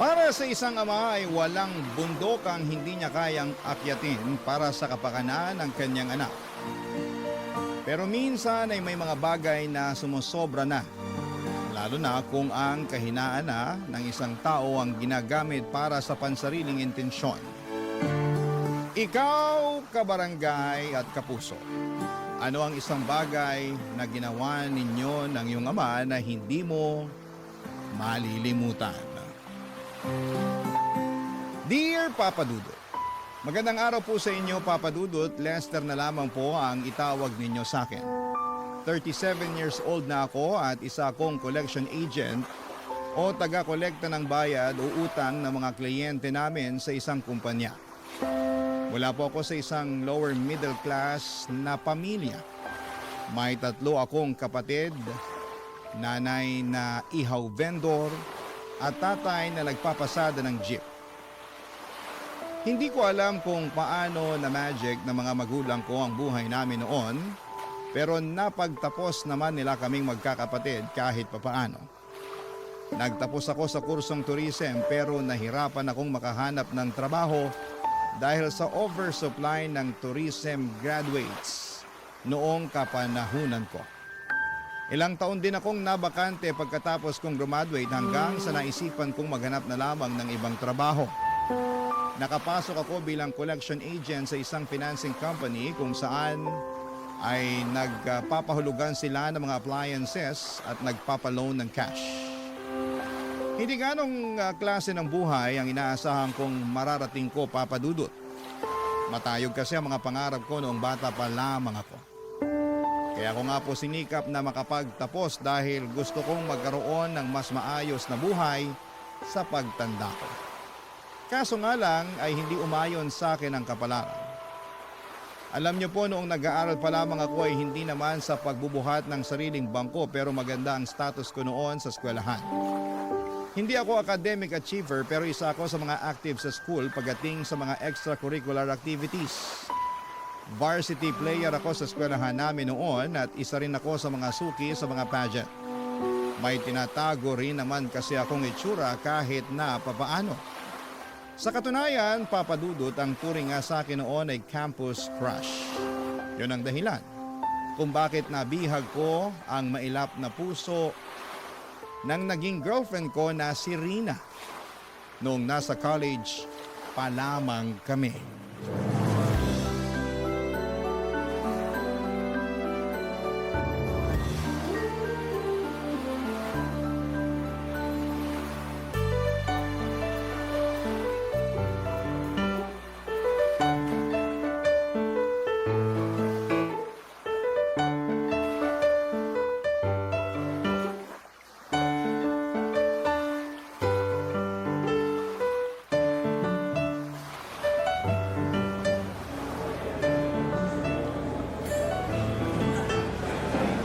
Para sa isang ama ay walang bundok ang hindi niya kayang akyatin para sa kapakanan ng kanyang anak. Pero minsan ay may mga bagay na sumusobra na, lalo na kung ang kahinaan na ng isang tao ang ginagamit para sa pansariling intensyon. Ikaw, kabarangay at kapuso, ano ang isang bagay na ginawa ninyo ng iyong ama na hindi mo malilimutan? Dear Papa Dudut, magandang araw po sa inyo Papa Dudut. Lester na lamang po ang itawag ninyo sa akin. 37 years old na ako at isa akong collection agent o taga-kolekta ng bayad o utang ng mga kliyente namin sa isang kumpanya. Wala po ako sa isang lower middle class na pamilya. May 3 akong kapatid, nanay na ihaw vendor at tatay na nagpapasada ng jeep. Hindi ko alam kung paano na magic ng mga magulang ko ang buhay namin noon, pero napagtapos naman nila kaming magkakapatid kahit papaano. Nagtapos ako sa kursong tourism pero nahirapan akong makahanap ng trabaho dahil sa oversupply ng tourism graduates noong kapanahunan ko. Ilang taon din akong nabakante pagkatapos kong graduate hanggang sa naisipan kong maghanap na lamang ng ibang trabaho. Nakapasok ako bilang collection agent sa isang financing company kung saan ay nagpapahulugan sila ng mga appliances at nagpapaloan ng cash. Hindi ganong klase ng buhay ang inaasahan kong mararating ko, Papa Dudut. Matayog kasi ang mga pangarap ko noong bata pa lamang ako. Kaya ako nga po sinikap na makapagtapos dahil gusto kong magkaroon ng mas maayos na buhay sa pagtanda ko. Kaso nga lang ay hindi umayon sa akin ang kapalaran. Alam niyo po noong nag-aaral pa lamang ako ay hindi naman sa pagbubuhat ng sariling bangko pero maganda ang status ko noon sa eskwelahan. Hindi ako academic achiever pero isa ako sa mga active sa school pagdating sa mga extracurricular activities. Varsity player ako sa eskwelahan namin noon at isa rin ako sa mga suki sa mga pageant. May tinatago rin naman kasi akong itsura kahit na papaano. Sa katunayan, Papa Dudut, ang turing nga sa akin noon ay campus crush. Yun ang dahilan kung bakit nabihag ko ang mailap na puso ng naging girlfriend ko na si Rina noong nasa college pa lamang kami.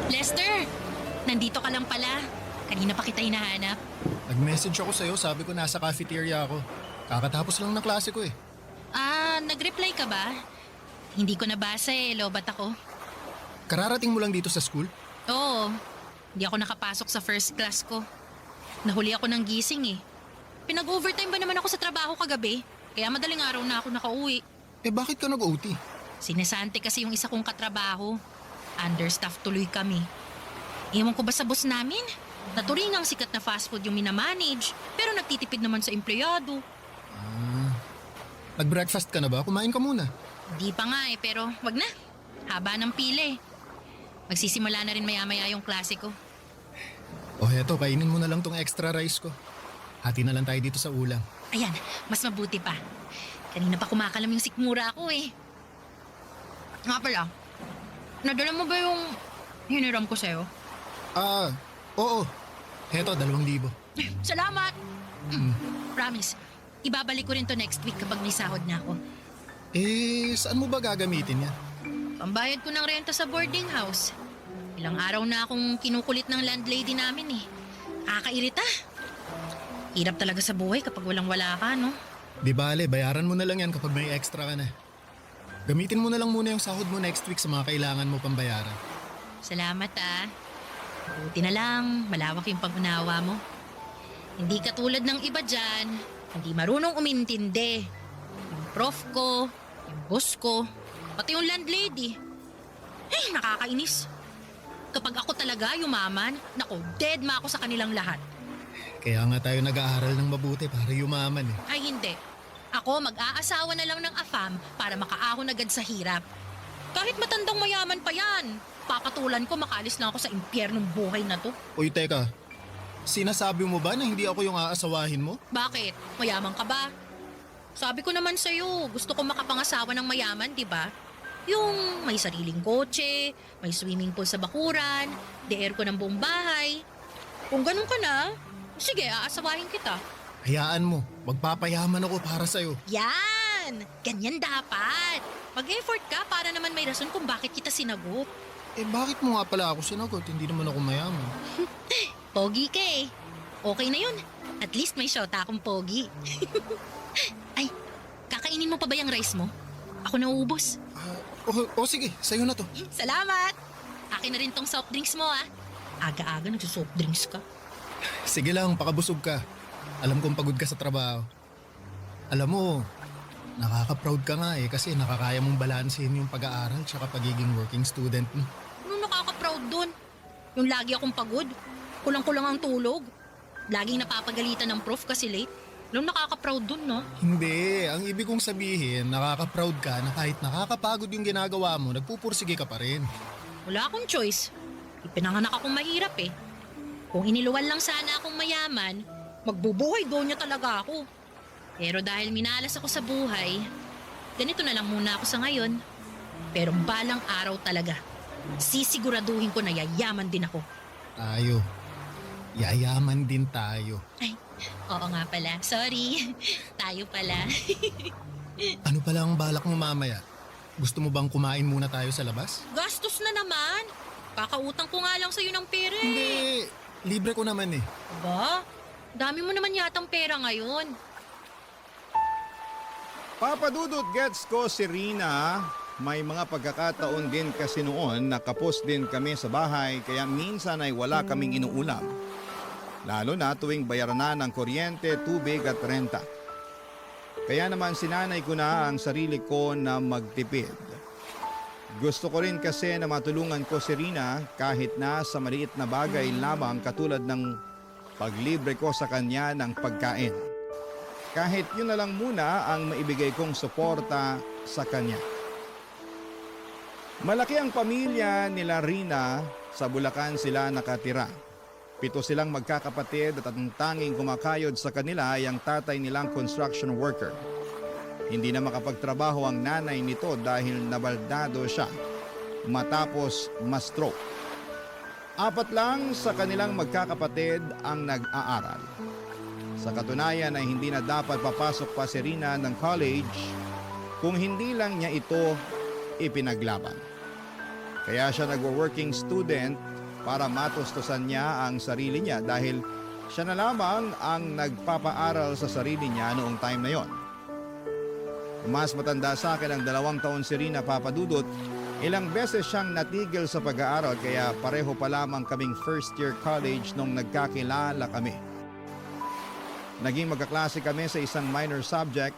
Lester! Nandito ka lang pala. Kanina pa kita hinahanap. Nag-message ako sa'yo, sabi ko nasa cafeteria ako. Kakatapos lang ng klase ko eh. Nag-reply ka ba? Hindi ko nabasa lobat ako. Kararating mo lang dito sa school? Oo, hindi ako nakapasok sa first class ko. Nahuli ako ng gising Pinag-overtime ba naman ako sa trabaho kagabi? Kaya madaling araw na ako nakauwi. Bakit ka nag-OT? Sinesante kasi yung isa kong katrabaho. Understaff tuloy kami. Ewan ko ba sa boss namin? Naturingang sikat na fast food yung minamanage, pero nagtitipid naman sa empleyado. Nag-breakfast ka na ba? Kumain ka muna. Di pa nga pero wag na. Haba ng pila Magsisimula na rin maya-maya yung klase ko. Heto, kainin mo na lang tong extra rice ko. Hati na lang tayo dito sa ulam. Ayan, mas mabuti pa. Kanina pa kumakalam yung sikmura ako Nga pala, nadala mo ba yung hiniram ko sa'yo? Oo. Heto, 2,000. Salamat! Promise, ibabalik ko rin to next week kapag may sahod na ako. Saan mo ba gagamitin yan? Pambayad ko ng renta sa boarding house. Ilang araw na akong kinukulit ng landlady namin Kakairita. Hirap talaga sa buhay kapag walang-wala ka, no? Di bale, bayaran mo na lang yan kapag may extra ka na. Gamitin mo na lang muna yung sahod mo next week sa mga kailangan mo pambayaran. Salamat Buti na lang, malawak yung pag-unawa mo. Hindi katulad ng iba dyan, hindi marunong umintindi. Yung prof ko, yung boss ko, pati yung landlady. Ay, nakakainis. Kapag ako talaga yumaman, naku, dead ma ako sa kanilang lahat. Kaya nga tayo nag-aaral ng mabuti para yumaman eh. Ay hindi. Ako mag-aasawa na lang ng afam para makaahon agad sa hirap. Kahit matandang mayaman pa yan, papatulan ko makalis lang ako sa impyernong buhay na to. Uy, teka. Sinasabi mo ba na hindi ako yung aasawahin mo? Bakit? Mayaman ka ba? Sabi ko naman sa'yo, gusto ko makapangasawa ng mayaman, di ba? Yung may sariling kotse, may swimming pool sa bakuran, de-air ko ng buong bahay. Kung ganun ka na, sige, aasawahin kita. Hayaan mo, magpapayaman ako para sa'yo. Yan! Ganyan dapat. Mag-effort ka para naman may rason kung bakit kita sinagot. Eh bakit mo nga pala ako sinagot? Hindi naman ako mayaman. Pogi ka eh. Okay na yun. At least may shota akong pogi. Ay, kakainin mo pa ba yung rice mo? Ako nauubos. Sige, sa'yo na to. Salamat! Akin na rin tong soft drinks mo ah. Aga-aga nagsusoft drinks ka. Sige lang, pakabusog ka. Alam kong pagod ka sa trabaho. Alam mo, nakaka-proud ka nga eh kasi nakakaya mong balansehin yung pag-aaral tsaka pagiging working student mo. Ano nakaka-proud dun? Yung lagi akong pagod, kulang-kulang ang tulog. Laging napapagalitan ng prof kasi late. Alam nakaka-proud dun, no? Hindi, ang ibig kong sabihin, nakaka-proud ka na kahit nakakapagod yung ginagawa mo, nagpupursige ka pa rin. Wala akong choice. Ipinanganak akong mahirap eh. Kung iniluwan lang sana akong mayaman, magbubuhay doon niya talaga ako. Pero dahil minalas ako sa buhay, ganito na lang muna ako sa ngayon. Pero balang araw talaga, sisiguraduhin ko na yayaman din ako. Tayo. Yayaman din tayo. Ay, oo nga pala. Sorry. Tayo pala. Ano pala ang balak mo mamaya? Gusto mo bang kumain muna tayo sa labas? Gastos na naman. Kakautang ko nga lang sa'yo ng pera eh. Hindi, libre ko naman eh. Ba? Dami mo naman yatang pera ngayon. Papadudot gets ko si Rina. May mga pagkakataon din kasi noon nakapos din kami sa bahay kaya minsan ay wala kaming inuulam. Lalo na tuwing bayaran na ng kuryente, tubig at renta. Kaya naman sinanay ko na ang sarili ko na magtipid. Gusto ko rin kasi na matulungan ko si Rina kahit na sa maliit na bagay lamang katulad ng paglibre ko sa kanya ng pagkain. Kahit yun na lang muna ang maibigay kong suporta sa kanya. Malaki ang pamilya nila Rina, sa Bulacan sila nakatira. 7 silang magkakapatid at ang tanging kumakayod sa kanila ay ang tatay nilang construction worker. Hindi na makapagtrabaho ang nanay nito dahil nabaldado siya matapos ma-stroke. 4 lang sa kanilang magkakapatid ang nag-aaral. Sa katunayan ay hindi na dapat papasok pa si Rina ng college kung hindi lang niya ito ipinaglaban. Kaya siya nagwo-working student para matustusan niya ang sarili niya dahil siya na lamang ang nagpapaaral sa sarili niya noong time na yon. Mas matanda sa akin ang 2 taon si Rina, Papadudot. Ilang beses siyang natigil sa pag-aaral kaya pareho pa lamang kaming first year college nung nagkakilala kami. Naging magkaklase kami sa isang minor subject.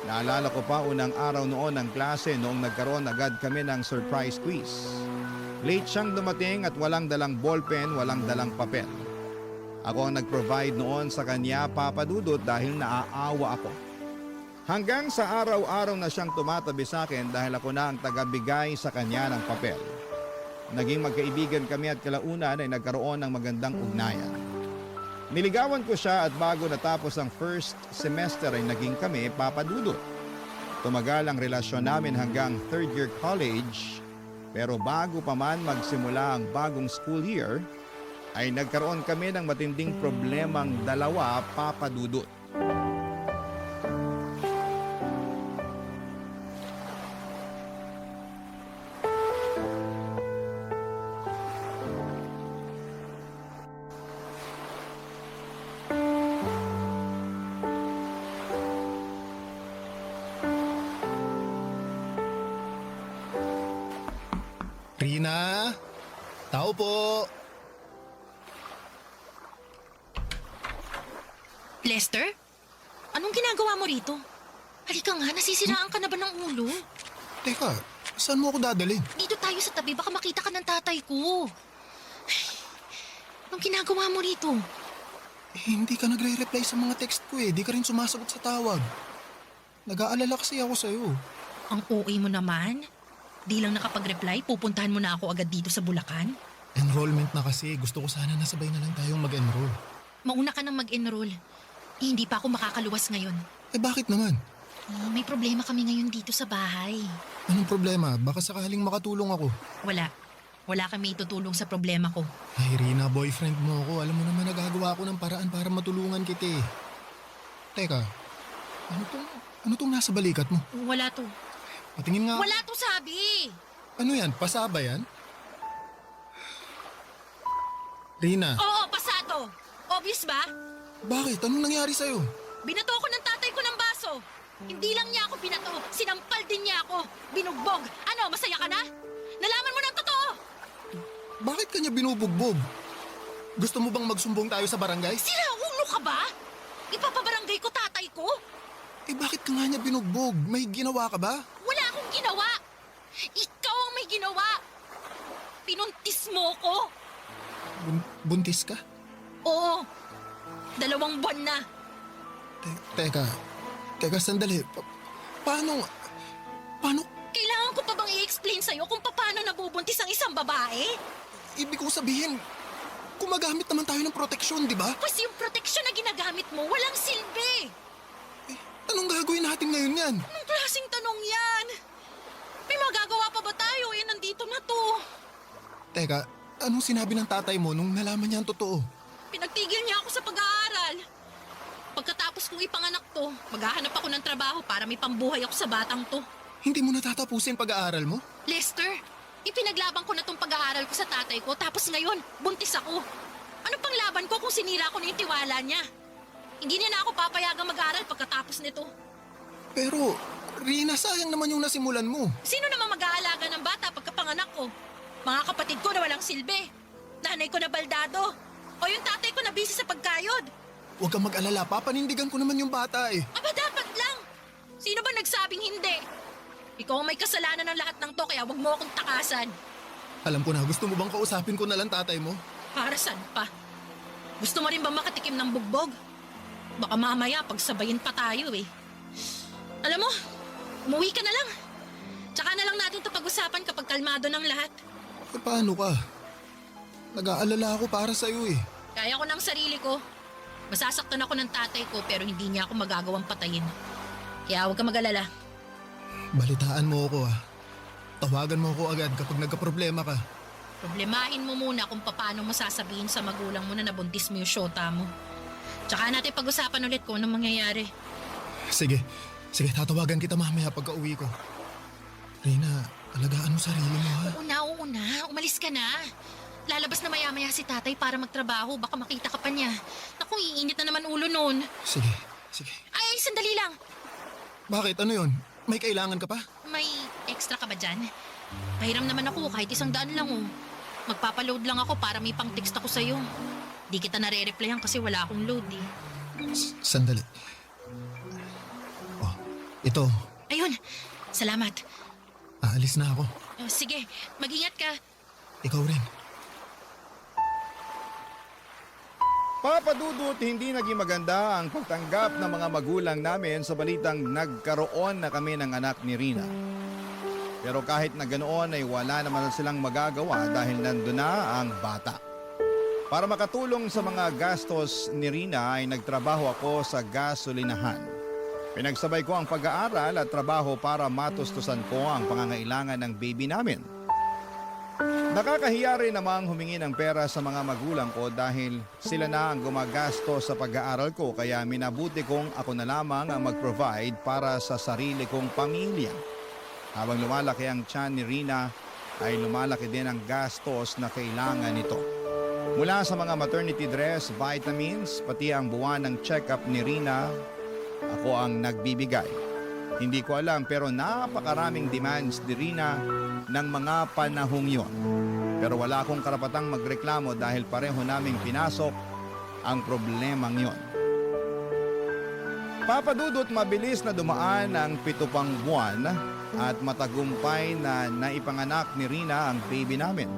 Naalala ko pa unang araw noon ng klase noong nagkaroon agad kami ng surprise quiz. Late siyang dumating at walang dalang ballpen, walang dalang papel. Ako ang nag-provide noon sa kanya, Papadudot, dahil naaawa ako. Hanggang sa araw-araw na siyang tumatabi sa akin dahil ako na ang tagabigay sa kanya ng papel. Naging magkaibigan kami at kalaunan ay nagkaroon ng magandang ugnayan. Niligawan ko siya at bago natapos ang first semester ay naging kami, Papadudot. Tumagal ang relasyon namin hanggang 3rd year college. Pero bago pa man magsimula ang bagong school year, ay nagkaroon kami ng matinding problemang dalawa, Papadudot. Rina, tao po. Lester? Anong ginagawa mo rito? Halika nga, nasisiraan ka na ba ng ulo? Teka, saan mo ako dadalhin? Dito tayo sa tabi, baka makita ka ng tatay ko. Ay, anong ginagawa mo rito? Hindi ka nagre-reply sa mga text ko eh. Di ka rin sumasagot sa tawag. Nag-aalala kasi ako sa'yo. Ang OA mo naman. Di lang nakapag-reply, pupuntahan mo na ako agad dito sa Bulacan. Enrollment na kasi. Gusto ko sana nasabay na lang tayong mag-enroll. Mauna ka nang mag-enroll. Hindi pa ako makakaluwas ngayon. Eh bakit naman? May problema kami ngayon dito sa bahay. Anong problema? Baka sakaling makatulong ako. Wala. Wala kami itutulong sa problema ko. Ay, Rina, boyfriend mo ako. Alam mo naman nagagawa ko ng paraan para matulungan kita eh. Teka, ano tong nasa balikat mo? Wala to. Patingin nga. Wala to sabi! Ano yan? Pasaba yan? Rina, Oo, pasado! Obvious ba? bakit? Anong nangyari sa'yo? Binato ko ng tatay ko ng baso. Hindi lang niya ako binato, sinampal din niya ako. Binugbog. Ano, masaya ka na? Nalaman mo ng totoo! Bakit kanya binubugbog? Gusto mo bang magsumbong tayo sa barangay? Sira ulo ka ba? Ipapabarangay ko tatay ko? Eh bakit ka nga niya binugbog? May ginawa ka ba? Wala akong ginawa. Ikaw ang may ginawa. Pinuntis mo ko. Buntis ka? Oo. 2 buwan na. Teka, sandali. Paano? Kailangan ko pa bang i-explain sa'yo kung paano nabubuntis ang isang babae? Ibig ko sabihin, gumagamit naman tayo ng proteksyon, di ba? Kasi yung proteksyon na ginagamit mo, walang silbi. Anong gagawin natin ngayon yan? Anong klaseng tanong yan? May magagawa pa ba tayo? Nandito na to. Teka, anong sinabi ng tatay mo nung nalaman niya ang totoo? Pinagtigil niya ako sa pag-aaral. Pagkatapos kong ipanganak to, maghahanap ako ng trabaho para may pambuhay ako sa batang to. Hindi mo natatapusin pag-aaral mo? Lester, ipinaglaban ko na tong pag-aaral ko sa tatay ko, tapos ngayon, buntis ako. Ano pang laban ko kung sinira ko na yung tiwala niya? Hindi niya na ako papayagang mag-aaral pagkatapos nito. Pero, Rina, sayang naman yung nasimulan mo. Sino naman mag-aalaga ng bata pagkapanganak ko? Mga kapatid ko na walang silbi. Nanay ko na baldado. O yung tatay ko na busy sa pagkayod. Huwag kang mag-alala, papanindigan ko naman yung bata eh. Aba dapat lang. Sino ba nagsabing hindi? Ikaw ang may kasalanan ng lahat ng to, kaya wag mo akong takasan. Alam ko na, gusto mo bang kausapin ko na lang tatay mo? Para saan pa? Gusto mo rin ba makatikim ng bugbog? Baka mamaya pagsabayin pa tayo eh. Alam mo, umuwi ka na lang. Tsaka na lang natin ito pag-usapan kapag kalmado ng lahat. Eh paano ka? Nag-aalala ako para sa'yo eh. Kaya ko ng sarili ko. Masasaktan ako ng tatay ko pero hindi niya ako magagawang patayin. Kaya huwag ka mag-alala. Balitaan mo ako ah. Tawagan mo ako agad kapag nagka-problema ka. Problemahin mo muna kung paano mo sasabihin sa magulang mo na nabuntis mo yung syota mo. Tsaka natin pag-usapan ulit kung anong mangyayari. Sige, tatawagan kita mamaya pagka uwi ko. Rina, alagaan mo sarili mo ha. Oo na. Umalis ka na. Lalabas na maya-maya si tatay para magtrabaho. Baka makita ka pa niya. Naku, iinit na naman ulo nun. Sige. Ay, sandali lang. Bakit? Ano yun? May kailangan ka pa? May extra ka ba dyan? Pahiram naman ako kahit 100 lang oh. Magpapaload lang ako para may pang-text ako sa'yo. Di kita nare-replyan kasi wala akong load eh. Sandali. Oh, ito. Ayun, salamat. Aalis na ako. Sige, mag-ingat ka. Ikaw rin. Papadudot, hindi naging maganda ang pagtanggap ng mga magulang namin sa balitang nagkaroon na kami ng anak ni Rina. Pero kahit na ganoon ay wala naman silang magagawa dahil nandun na ang bata. Para makatulong sa mga gastos ni Rina ay nagtrabaho ako sa gasolinahan. Pinagsabay ko ang pag-aaral at trabaho para matustusan ko ang pangangailangan ng baby namin. Nakakahiya rin namang humingi ng pera sa mga magulang ko dahil sila na ang gumagastos sa pag-aaral ko kaya minabuti kong ako na lamang ang mag-provide para sa sarili kong pamilya. Habang lumalaki ang tiyan ni Rina ay lumalaki din ang gastos na kailangan nito. Mula sa mga maternity dress, vitamins, pati ang buwan ng check-up ni Rina, ako ang nagbibigay. Hindi ko alam pero napakaraming demands ni Rina ng mga panahong yon. Pero wala akong karapatang magreklamo dahil pareho naming pinasok ang problemang yon. Papadudot, mabilis na dumaan ang 7 pang buwan at matagumpay na naipanganak ni Rina ang baby namin.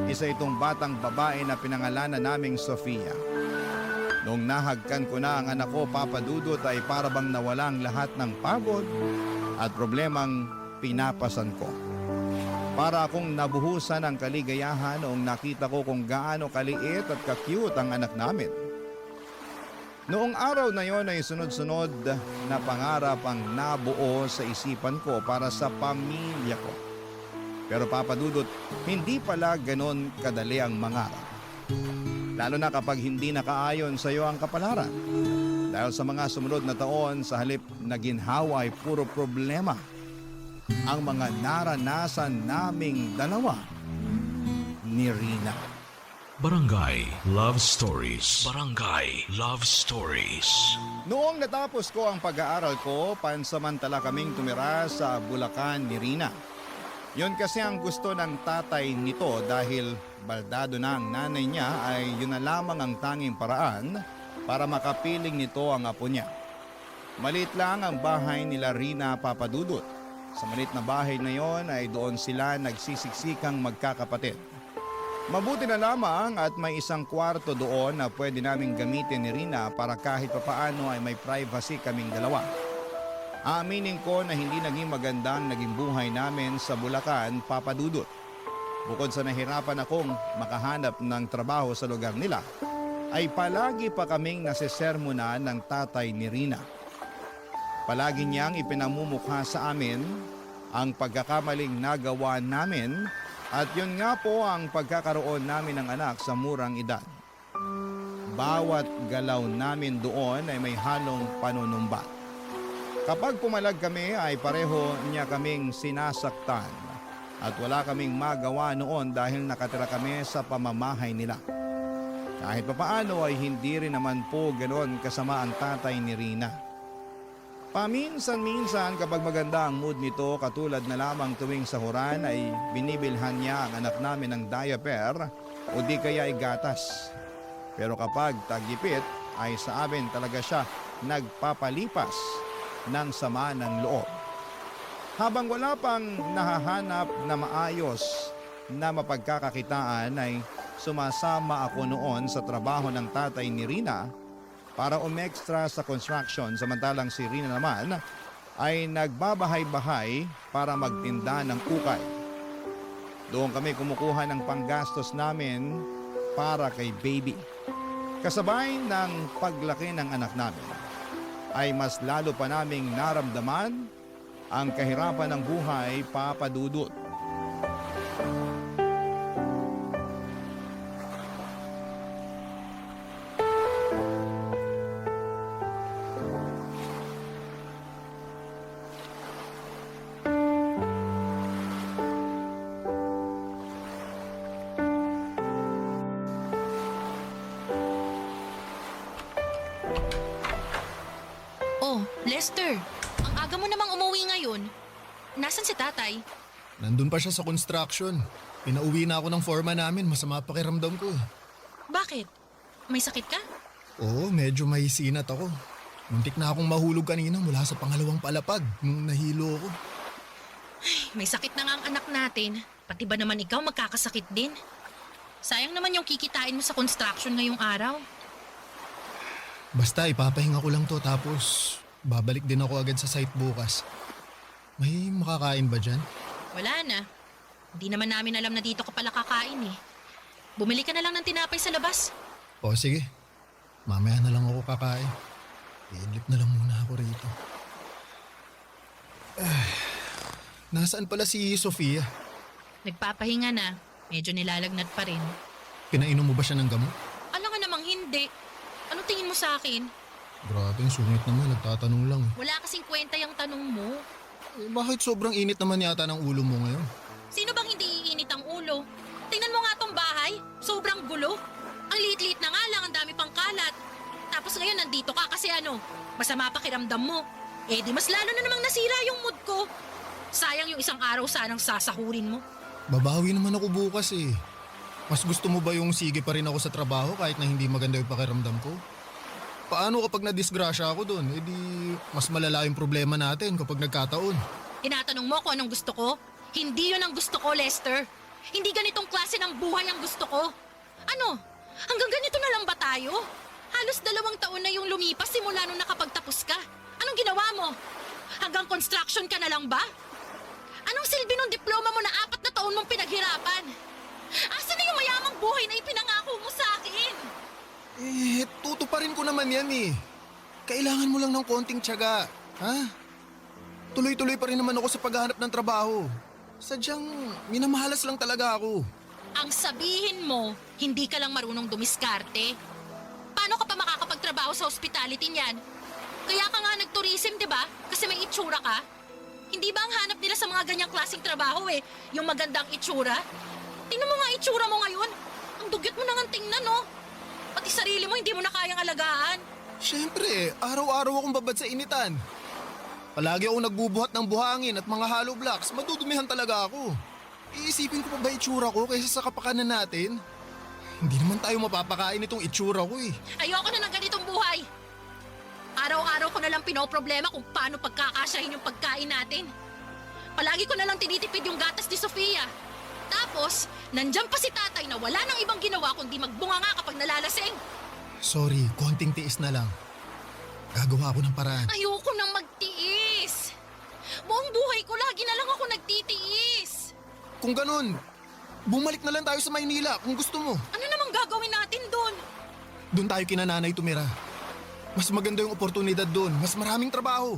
Isa itong batang babae na pinangalanan naming Sofia. Nung nahagkan ko na ang anak ko, Papadudot, ay para bang nawalang lahat ng pagod at problemang pinapasan ko. Para akong nabuhusan ng kaligayahan noong nakita ko kung gaano kaliit at ka-cute ang anak namin. Noong araw na yon ay sunod-sunod na pangarap ang nabuo sa isipan ko para sa pamilya ko. Pero Papadudot, hindi pala ganon kadali ang mangarap. Lalo na kapag hindi nakaayon sa iyo ang kapalaran. Dahil sa mga sumunod na taon, sa halip na ginhawa ay puro problema ang mga naranasan naming dalawa ni Rina. Barangay Love Stories. Barangay Love Stories. Noong natapos ko ang pag-aaral ko, pansamantala kaming tumira sa Bulacan ni Rina. Yun kasi ang gusto ng tatay nito dahil baldado na ang nanay niya ay yun na lamang ang tanging paraan para makapiling nito ang apo niya. Maliit lang ang bahay nila Rina, Papadudot. Sa maliit na bahay na yon ay doon sila nagsisiksikang magkakapatid. Mabuti na lamang at may isang kwarto doon na pwede naming gamitin ni Rina para kahit papaano ay may privacy kaming dalawa. Aaminin ko na hindi naging magandang naging buhay namin sa Bulacan, Papadudot. Bukod sa nahirapan akong makahanap ng trabaho sa lugar nila, ay palagi pa kaming nasisermonan ng tatay ni Rina. Palagi niyang ipinamumukha sa amin ang pagkakamaling nagawa namin. At yun nga po ang pagkakaroon namin ng anak sa murang edad. Bawat galaw namin doon ay may halong panunumbat. Kapag pumalag kami ay pareho niya kaming sinasaktan. At wala kaming magawa noon dahil nakatira kami sa pamamahay nila. Kahit papaano ay hindi rin naman po ganoon kasama ang tatay ni Rina. Paminsan-minsan kapag maganda ang mood nito, katulad na lamang tuwing sahuran ay binibilhan niya ang anak namin ng diaper o di kaya ay gatas. Pero kapag tagipit ay sa amin talaga siya nagpapalipas ng sama ng loob. Habang wala pang nahahanap na maayos na mapagkakakitaan ay sumasama ako noon sa trabaho ng tatay ni Rina para umextra sa construction, samantalang si Rina naman ay nagbabahay-bahay para magtinda ng ukay. Doon kami kumukuha ng panggastos namin para kay baby. Kasabay ng paglaki ng anak namin ay mas lalo pa naming naramdaman ang kahirapan ng buhay, Papadudot. Oh, Lester, ang aga mo namang umuwi ngayon. Nasaan si tatay? Nandun pa siya sa construction. Pinauwi na ako ng forma namin, masama pakiramdam ko. Bakit? May sakit ka? Oo, medyo mahisinat ako. Muntik na akong mahulog kanina mula sa pangalawang palapag nung nahilo ako. May sakit na nga ang anak natin. Pati ba naman ikaw magkakasakit din? Sayang naman yung kikitain mo sa construction ngayong araw. Basta ipapahinga ko lang to tapos babalik din ako agad sa site bukas. May makakain ba dyan? Wala na. Hindi naman namin alam na dito ka pala kakain eh. Bumili ka na lang ng tinapay sa labas. O sige, mamaya na lang ako kakain. Iidlip na lang muna ako rito. Nasaan pala si Sofia? Nagpapahinga na. Medyo nilalagnat pa rin. Pinainom mo ba siya ng gamot? Alam nga namang hindi. Anong tingin mo sa akin? Grabe, ang sungit naman. Nagtatanong lang. Wala kasing kwenta yung tanong mo. Bakit sobrang init naman yata ng ulo mo ngayon? Sino bang hindi iinit ang ulo? Tingnan mo nga tong bahay. Sobrang gulo. Ang liit-liit na nga lang, ang dami pang kalat. Tapos ngayon nandito ka kasi masama pakiramdam mo. Eh di mas lalo na namang nasira yung mood ko. Sayang yung isang araw sanang sasahurin mo. Babawi naman ako bukas eh. Mas gusto mo ba yung sige pa rin ako sa trabaho kahit na hindi maganda yung pakiramdam ko? paano kapag nadisgrasya ako doon? Eh di, mas malala yung problema natin kapag nagkataon. Tinatanong mo kung anong gusto ko? Hindi yun ang gusto ko, Lester. Hindi ganitong klase ng buhay ang gusto ko. Ano? Hanggang ganito na lang ba tayo? Halos 2 taon na yung lumipas simula nung nakapagtapos ka. Anong ginawa mo? Hanggang construction ka na lang ba? Anong silbi nung diploma mo na 4 na taon mong pinaghirapan? Asan na yung mayamang buhay na ipinangako mo sa akin? Eh, tutuparin ko naman yan eh. Kailangan mo lang ng konting tiyaga, ha? Tuloy-tuloy pa rin naman ako sa paghahanap ng trabaho. Sadyang minamahalas lang talaga ako. Ang sabihin mo, hindi ka lang marunong dumiskarte. Paano ka pa makakapagtrabaho sa hospitality niyan? Kaya ka nga nag-tourism, di ba? Kasi may itsura ka. Hindi ba ang hanap nila sa mga ganyang klaseng trabaho yung magandang itsura? Tingnan mo nga itsura mo ngayon. Ang dugyot mo nang tingnan, no? Pati sarili mo hindi mo na kayang alagaan. Siyempre, araw-araw akong babad sa initan. Palagi akong nagbubuhat ng buhangin at mga hollow blocks, madudumihan talaga ako. Iisipin ko pa ba itsura ko kaysa sa kapakanan natin? Hindi naman tayo mapapakain itong itsura ko eh. Ayoko na ng ganitong buhay. Araw-araw ko na lang pinoproblema kung paano pagkakasyahin yung pagkain natin. Palagi ko na lang tinitipid yung gatas ni Sofia. Tapos, nandyan pa si tatay na wala nang ibang ginawa kundi magbunga nga kapag nalalasing. Sorry, konting tiis na lang. Gagawa ako ng paraan. Ayoko nang magtiis. Buong buhay ko lagi na lang ako nagtitiis. Kung ganun, bumalik na lang tayo sa Maynila kung gusto mo. Ano namang gagawin natin doon? Doon tayo kina nanay tumira. Mas maganda yung oportunidad doon, mas maraming trabaho.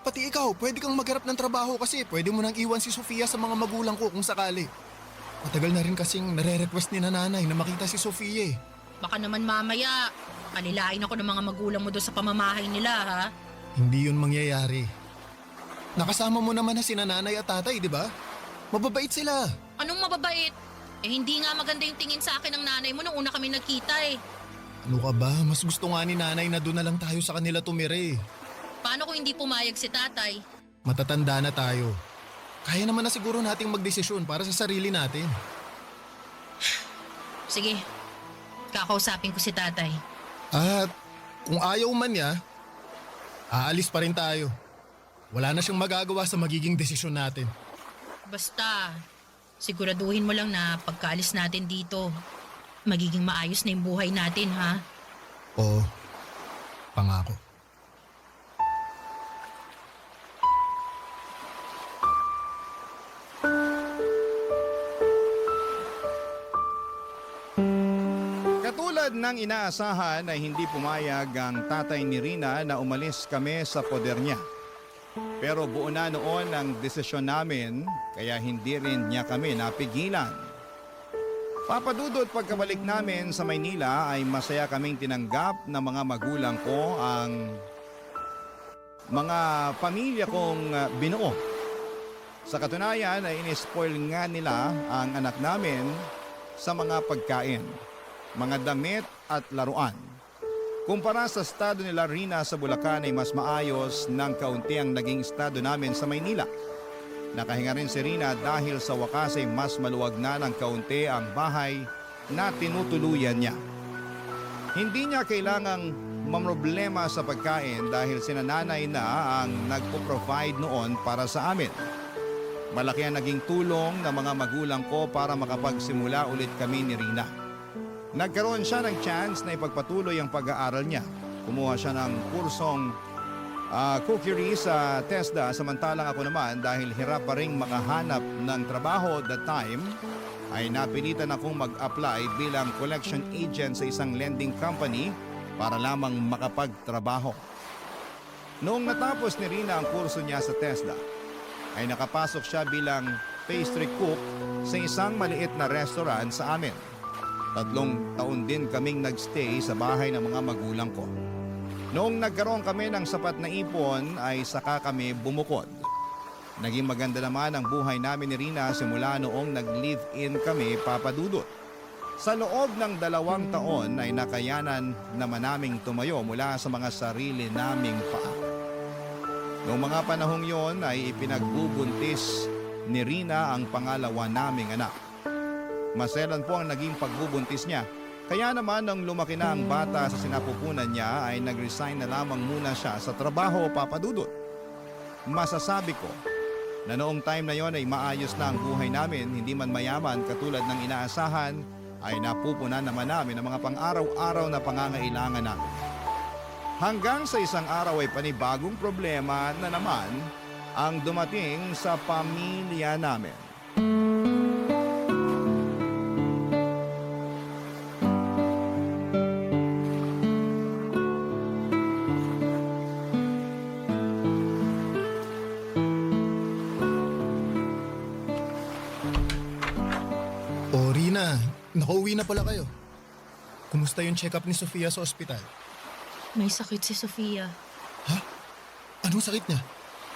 Pati ikaw, pwede kang magharap ng trabaho kasi pwede mo nang iwan si Sofia sa mga magulang ko kung sakali. Matagal na rin kasing nare-request ni nanay na makita si Sofia eh. Baka naman mamaya, panilain ako ng mga magulang mo doon sa pamamahay nila, ha? Hindi yun mangyayari. Nakasama mo naman na sina nanay at tatay, di ba? Mababait sila. Anong mababait? Eh hindi nga maganda yung tingin sa akin ng nanay mo nung una kami nagkita eh. Ano ka ba? Mas gusto nga ni nanay na doon na lang tayo sa kanila tumira eh. Paano kung hindi pumayag si tatay? Matatanda na tayo. Kaya naman na siguro nating magdesisyon para sa sarili natin. Sige, kakausapin ko si tatay. At kung ayaw man niya, aalis pa rin tayo. Wala na siyang magagawa sa magiging desisyon natin. Basta, siguraduhin mo lang na pagkaalis natin dito, magiging maayos na yung buhay natin, ha? Oo, pangako. Katulad ng inaasahan ay hindi pumayag ang tatay ni Rina na umalis kami sa poder niya. Pero buo na noon ang desisyon namin kaya hindi rin niya kami napigilan. Papadudot pagkabalik namin sa Maynila ay masaya kaming tinanggap ng mga magulang ko ang mga pamilya kong binuo. Sa katunayan ay inispoil nga nila ang anak namin sa mga pagkain, mga damit at laruan. Kumpara sa estado nila Rina sa Bulacan ay mas maayos ng kaunti ang naging estado namin sa Maynila. Nakahinga rin si Rina dahil sa wakas ay mas maluwag na ng kaunti ang bahay na tinutuluyan niya. Hindi niya kailangang mamroblema sa pagkain dahil sinananay na ang nagpo-provide noon para sa amin. Malaki ang naging tulong ng mga magulang ko para makapagsimula ulit kami ni Rina. Nagkaroon siya ng chance na ipagpatuloy ang pag-aaral niya. Kumuha siya ng kursong cookery sa TESDA samantalang ako naman dahil hirap pa ring makahanap ng trabaho at that time ay napilitan akong mag-apply bilang collection agent sa isang lending company para lamang makapagtrabaho. Noong natapos ni Rina ang kurso niya sa TESDA ay nakapasok siya bilang pastry cook sa isang maliit na restaurant sa amin. 3 taon din kaming nagstay sa bahay ng mga magulang ko. Noong nagkaroon kami ng sapat na ipon ay saka kami bumukod. Naging maganda naman ang buhay namin ni Rina simula noong nag-live-in kami papadudot. Sa loob ng 2 taon ay nakayanan naman naming tumayo mula sa mga sarili naming paa. Noong mga panahong yon ay ipinagbubuntis ni Rina ang pangalawa naming anak. Maselan po ang naging pagbubuntis niya Kaya naman nang lumaki na ang bata sa sinapupunan niya ay nag-resign na lamang muna siya sa trabaho, Papa Dudut. Masasabi ko na noong time na yon ay maayos na ang buhay namin, hindi man mayaman katulad ng inaasahan, ay napupunan naman namin ang mga pang-araw-araw na pangangailangan namin. Hanggang sa isang araw ay panibagong problema na naman ang dumating sa pamilya namin. O Rina, nakauwi na pala kayo. Kumusta yung check-up ni Sofia sa ospital? May sakit si Sofia. Anong sakit niya?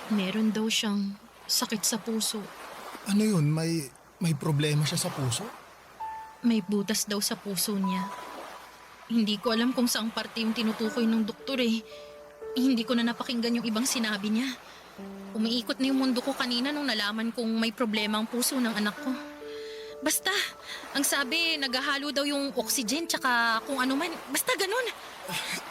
Meron daw siyang sakit sa puso. Ano yun? May problema siya sa puso? May butas daw sa puso niya. Hindi ko alam kung saang parte yung tinutukoy ng doktor eh. Hindi ko na napakinggan yung ibang sinabi niya. Umiikot na yung mundo ko kanina nung nalaman kong may problema ang puso ng anak ko. Basta, ang sabi, naghahalo daw yung oxygen tsaka kung ano man. Basta ganun.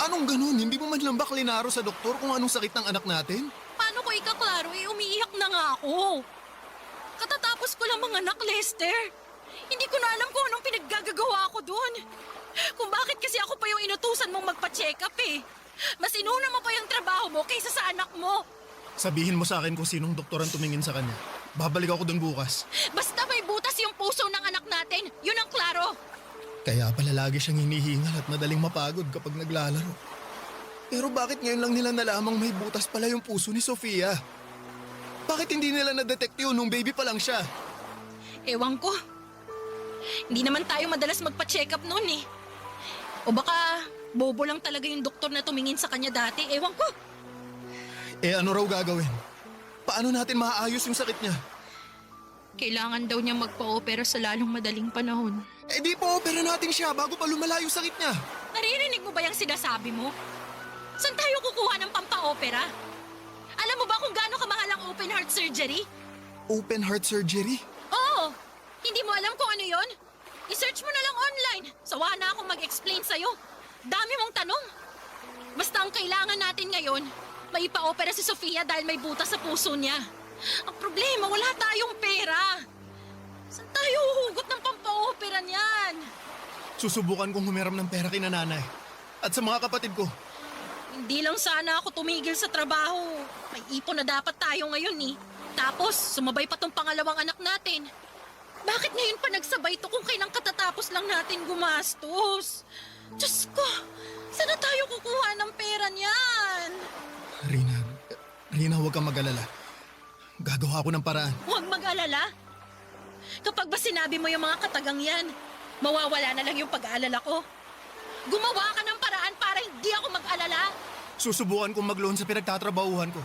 Anong ganun? Hindi mo man lang ba klinaro sa doktor kung anong sakit ng anak natin? Paano ko ikaklaro? Umiiyak na nga ako. Katatapos ko lang mga anak, Lester. Hindi ko na alam kung anong pinaggagawa ko doon. Kung bakit kasi ako pa yung inutusan mong magpa-check up eh. Mas inuna mo pa yung trabaho mo kaysa sa anak mo. Sabihin mo sa akin kung sinong doktor ang tumingin sa kanya. Babalik ako doon bukas. Basta may butas yung puso ng anak natin. Yun ang klaro. Kaya pala lagi siyang hinihingal at madaling mapagod kapag naglalaro. Pero bakit ngayon lang nila nalamang may butas pala yung puso ni Sofia? Bakit hindi nila na-detect yun nung baby pa lang siya? Ewan ko. Hindi naman tayo madalas magpa-check up noon eh. O baka bobo lang talaga yung doktor na tumingin sa kanya dati. Ewan ko. Ano raw gagawin? Paano natin maaayos yung sakit niya? Kailangan daw niya magpa-opera sa lalong madaling panahon. Di po opera natin siya bago pa lumala yung sakit niya. Naririnig mo ba yung sinasabi mo? Saan tayo kukuha ng pampa-opera? Alam mo ba kung gaano kamahal ang open heart surgery? Open heart surgery? Oo! Hindi mo alam kung ano yon? I-search mo na lang online. Sawa na akong mag-explain sa'yo. Dami mong tanong. Basta ang kailangan natin ngayon, maipa-opera si Sofia dahil may butas sa puso niya. Ang problema, wala tayong pera. Saan tayo huhugot ng pampa-opera niyan? Susubukan kong humiram ng pera kina nanay. At sa mga kapatid ko. Hindi lang sana ako tumigil sa trabaho. May ipon na dapat tayo ngayon eh. Tapos, sumabay pa tong pangalawang anak natin. Bakit ngayon pa nagsabay to kung kailang katatapos lang natin gumastos? Diyos ko, saan na tayo kukuha ng pera niyan? Rina, huwag kang mag-alala. Gagawa ko ng paraan. Huwag mag-alala. Kapag ba sinabi mo yung mga katagang yan, mawawala na lang yung pag-aalala ko. Gumawa ka ng paraan para hindi ako mag-alala. Susubukan kong mag-loan sa pinagtatrabahuhan ko.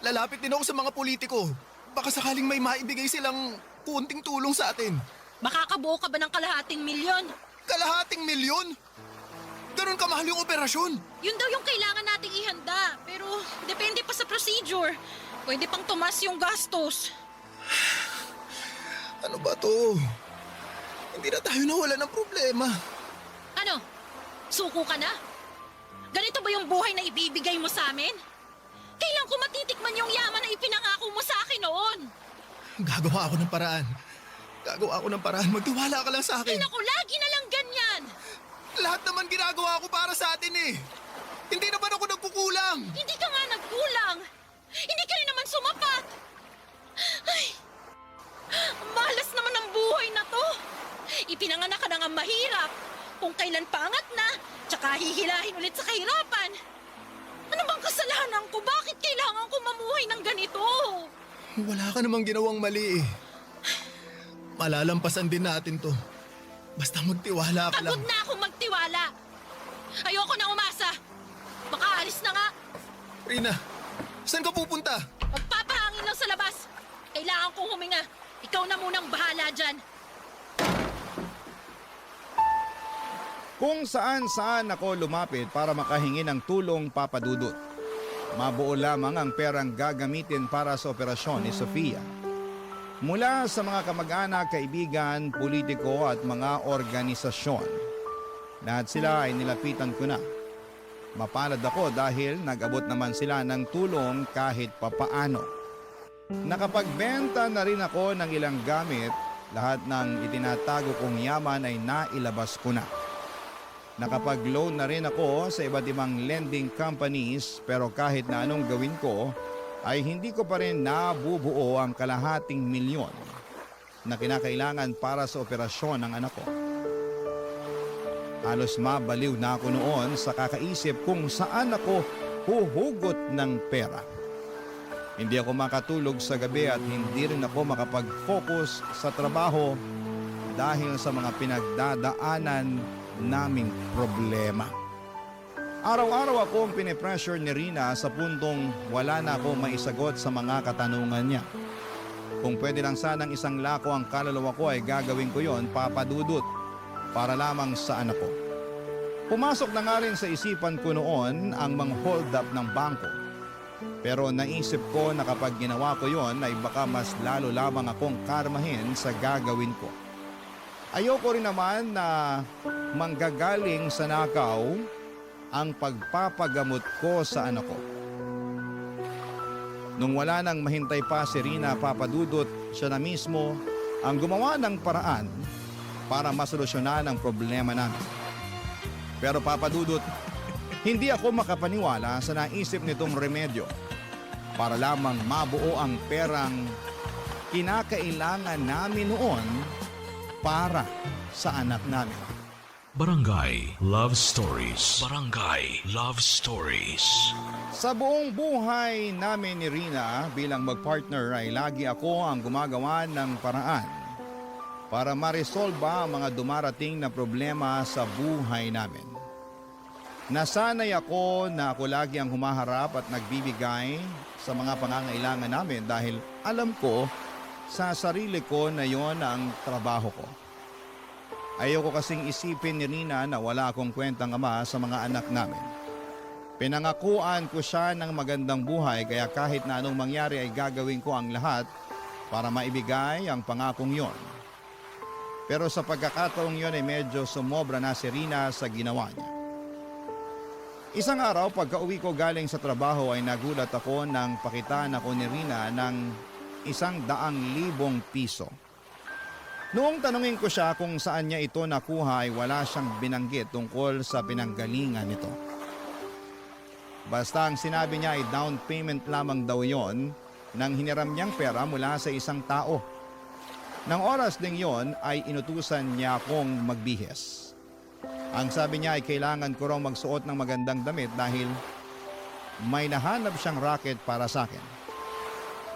Lalapit din ako sa mga politiko. Baka sakaling may maibigay silang kunting tulong sa atin. Makakabuo ka ba ng kalahating milyon? Kalahating milyon? Ganun kamahal yung operasyon. Yun daw yung kailangan nating ihanda. Pero depende pa sa procedure. Pwede pang tumas yung gastos. Ano ba to? Hindi na tayo nawala ng problema. Ano? Suko ka na? Ganito ba yung buhay na ibibigay mo sa amin? Kailan ko matitikman yung yaman na ipinangako mo sa akin noon? Gagawa ako ng paraan. Magtiwala ka lang sa akin. Ay naku, lagi na lang ganyan. Lahat naman ginagawa ko para sa atin eh. Hindi naman ako nagkukulang. Hindi ka nga nagkulang. Hindi ka rin naman sumapat. Ay, malas naman ang buhay na to. Ipinanganak ka na nga mahirap. Kung kailan paangat na, tsaka hihilahin ulit sa kahirapan. Ano bang kasalanan ko? Bakit kailangan ko mamuhay ng ganito? Wala ka namang ginawang mali eh. Malalampasan din natin to. Basta magtiwala ka lang. Pagod na akong magtiwala. Ayoko na umasa. Baka alis na nga. Rina, saan ka pupunta? Magpapahangin lang sa labas. Kailangan kong huminga. Ikaw na munang bahala dyan. Kung saan-saan ako lumapit para makahingi ng tulong, Papa Dudut. Mabuo lamang ang perang gagamitin para sa operasyon ni Sofia. Mula sa mga kamag-anak, kaibigan, politiko at mga organisasyon. Lahat sila ay nilapitan ko na. Mapalad ako dahil nag-abot naman sila ng tulong kahit papaano. Nakapagbenta na rin ako ng ilang gamit, lahat ng itinatago kong yaman ay nailabas ko na. Nakapag-loan na rin ako sa iba't ibang lending companies pero kahit na anong gawin ko ay hindi ko pa rin nabubuo ang kalahating milyon na kinakailangan para sa operasyon ng anak ko. Halos mabaliw na ako noon sa kakaisip kung saan ako huhugot ng pera. Hindi ako makatulog sa gabi at hindi rin ako makapag-focus sa trabaho dahil sa mga pinagdadaanan naming problema. Araw-araw akong pinipressure ni Rina sa puntong wala na akong maisagot sa mga katanungan niya. Kung pwede lang sanang isang lako ang kaluluwa ko ay gagawin ko yon, Papa Dudut, para lamang sa anak ko. Pumasok na nga rin sa isipan ko noon ang mga hold up ng bangko. Pero naisip ko na kapag ginawa ko yon ay baka mas lalo lamang akong karmahin sa gagawin ko. Ayoko rin naman na manggagaling sa nakaw ang pagpapagamot ko sa anak ko. Nung wala nang mahintay pa si Rina, Papa Dudut, siya na mismo ang gumawa ng paraan para masolusyonan ang problema namin. Pero Papa Dudut, hindi ako makapaniwala sa naisip nitong remedyo para lamang mabuo ang perang kinakailangan namin noon para sa anak namin. Barangay Love Stories. Barangay Love Stories. Sa buong buhay namin ni Rina bilang magpartner ay lagi ako ang gumagawa ng paraan para ma-resolve ang mga dumarating na problema sa buhay namin. Nasanay ako na ako lagi ang humaharap at nagbibigay sa mga pangangailangan namin dahil alam ko sa sarili ko na yon ang trabaho ko. Ayoko kasing isipin ni Rina na wala akong kwentang ama sa mga anak namin. Pinangakuan ko siya ng magandang buhay kaya kahit na anong mangyari ay gagawin ko ang lahat para maibigay ang pangakong yon. Pero sa pagkakataong yon ay medyo sumobra na si Rina sa ginawa niya. Isang araw pagka-uwi ko galing sa trabaho ay nagulat ako nang pakitaan ako ni Rina ng 100,000 piso. Noong tanungin ko siya kung saan niya ito nakuha ay wala siyang binanggit tungkol sa pinanggalingan nito. Basta ang sinabi niya ay down payment lamang daw yon nang hiniram niyang pera mula sa isang tao. Nang oras ding yon ay inutusan niya akong magbihis. Ang sabi niya ay kailangan ko raw magsuot ng magandang damit dahil may nahanap siyang racket para sa akin.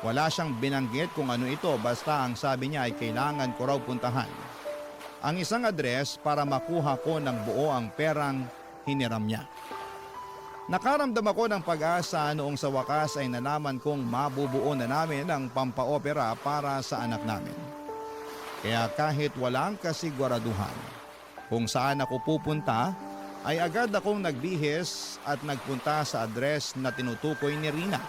Wala siyang binanggit kung ano ito basta ang sabi niya ay kailangan ko raw puntahan ang isang address para makuha ko ng buo ang perang hiniram niya. Nakaramdam ako ng pag-asa noong sa wakas ay nalaman kong mabubuo na namin ang pampaopera para sa anak namin. Kaya kahit walang kasiguraduhan kung saan ako pupunta, ay agad akong nagbihis at nagpunta sa address na tinutukoy ni Rina.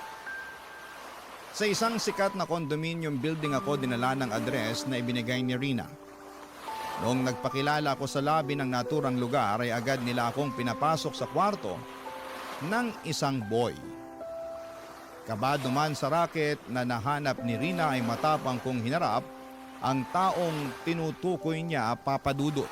Sa isang sikat na condominium building ako dinala ng address na ibinigay ni Rina. Noong nagpakilala ako sa lobby ng naturang lugar ay agad nila akong pinapasok sa kwarto ng isang boy. Kabado man sa racket na nahanap ni Rina ay matapang kong hinarap ang taong tinutukoy niya, Papa Dudut.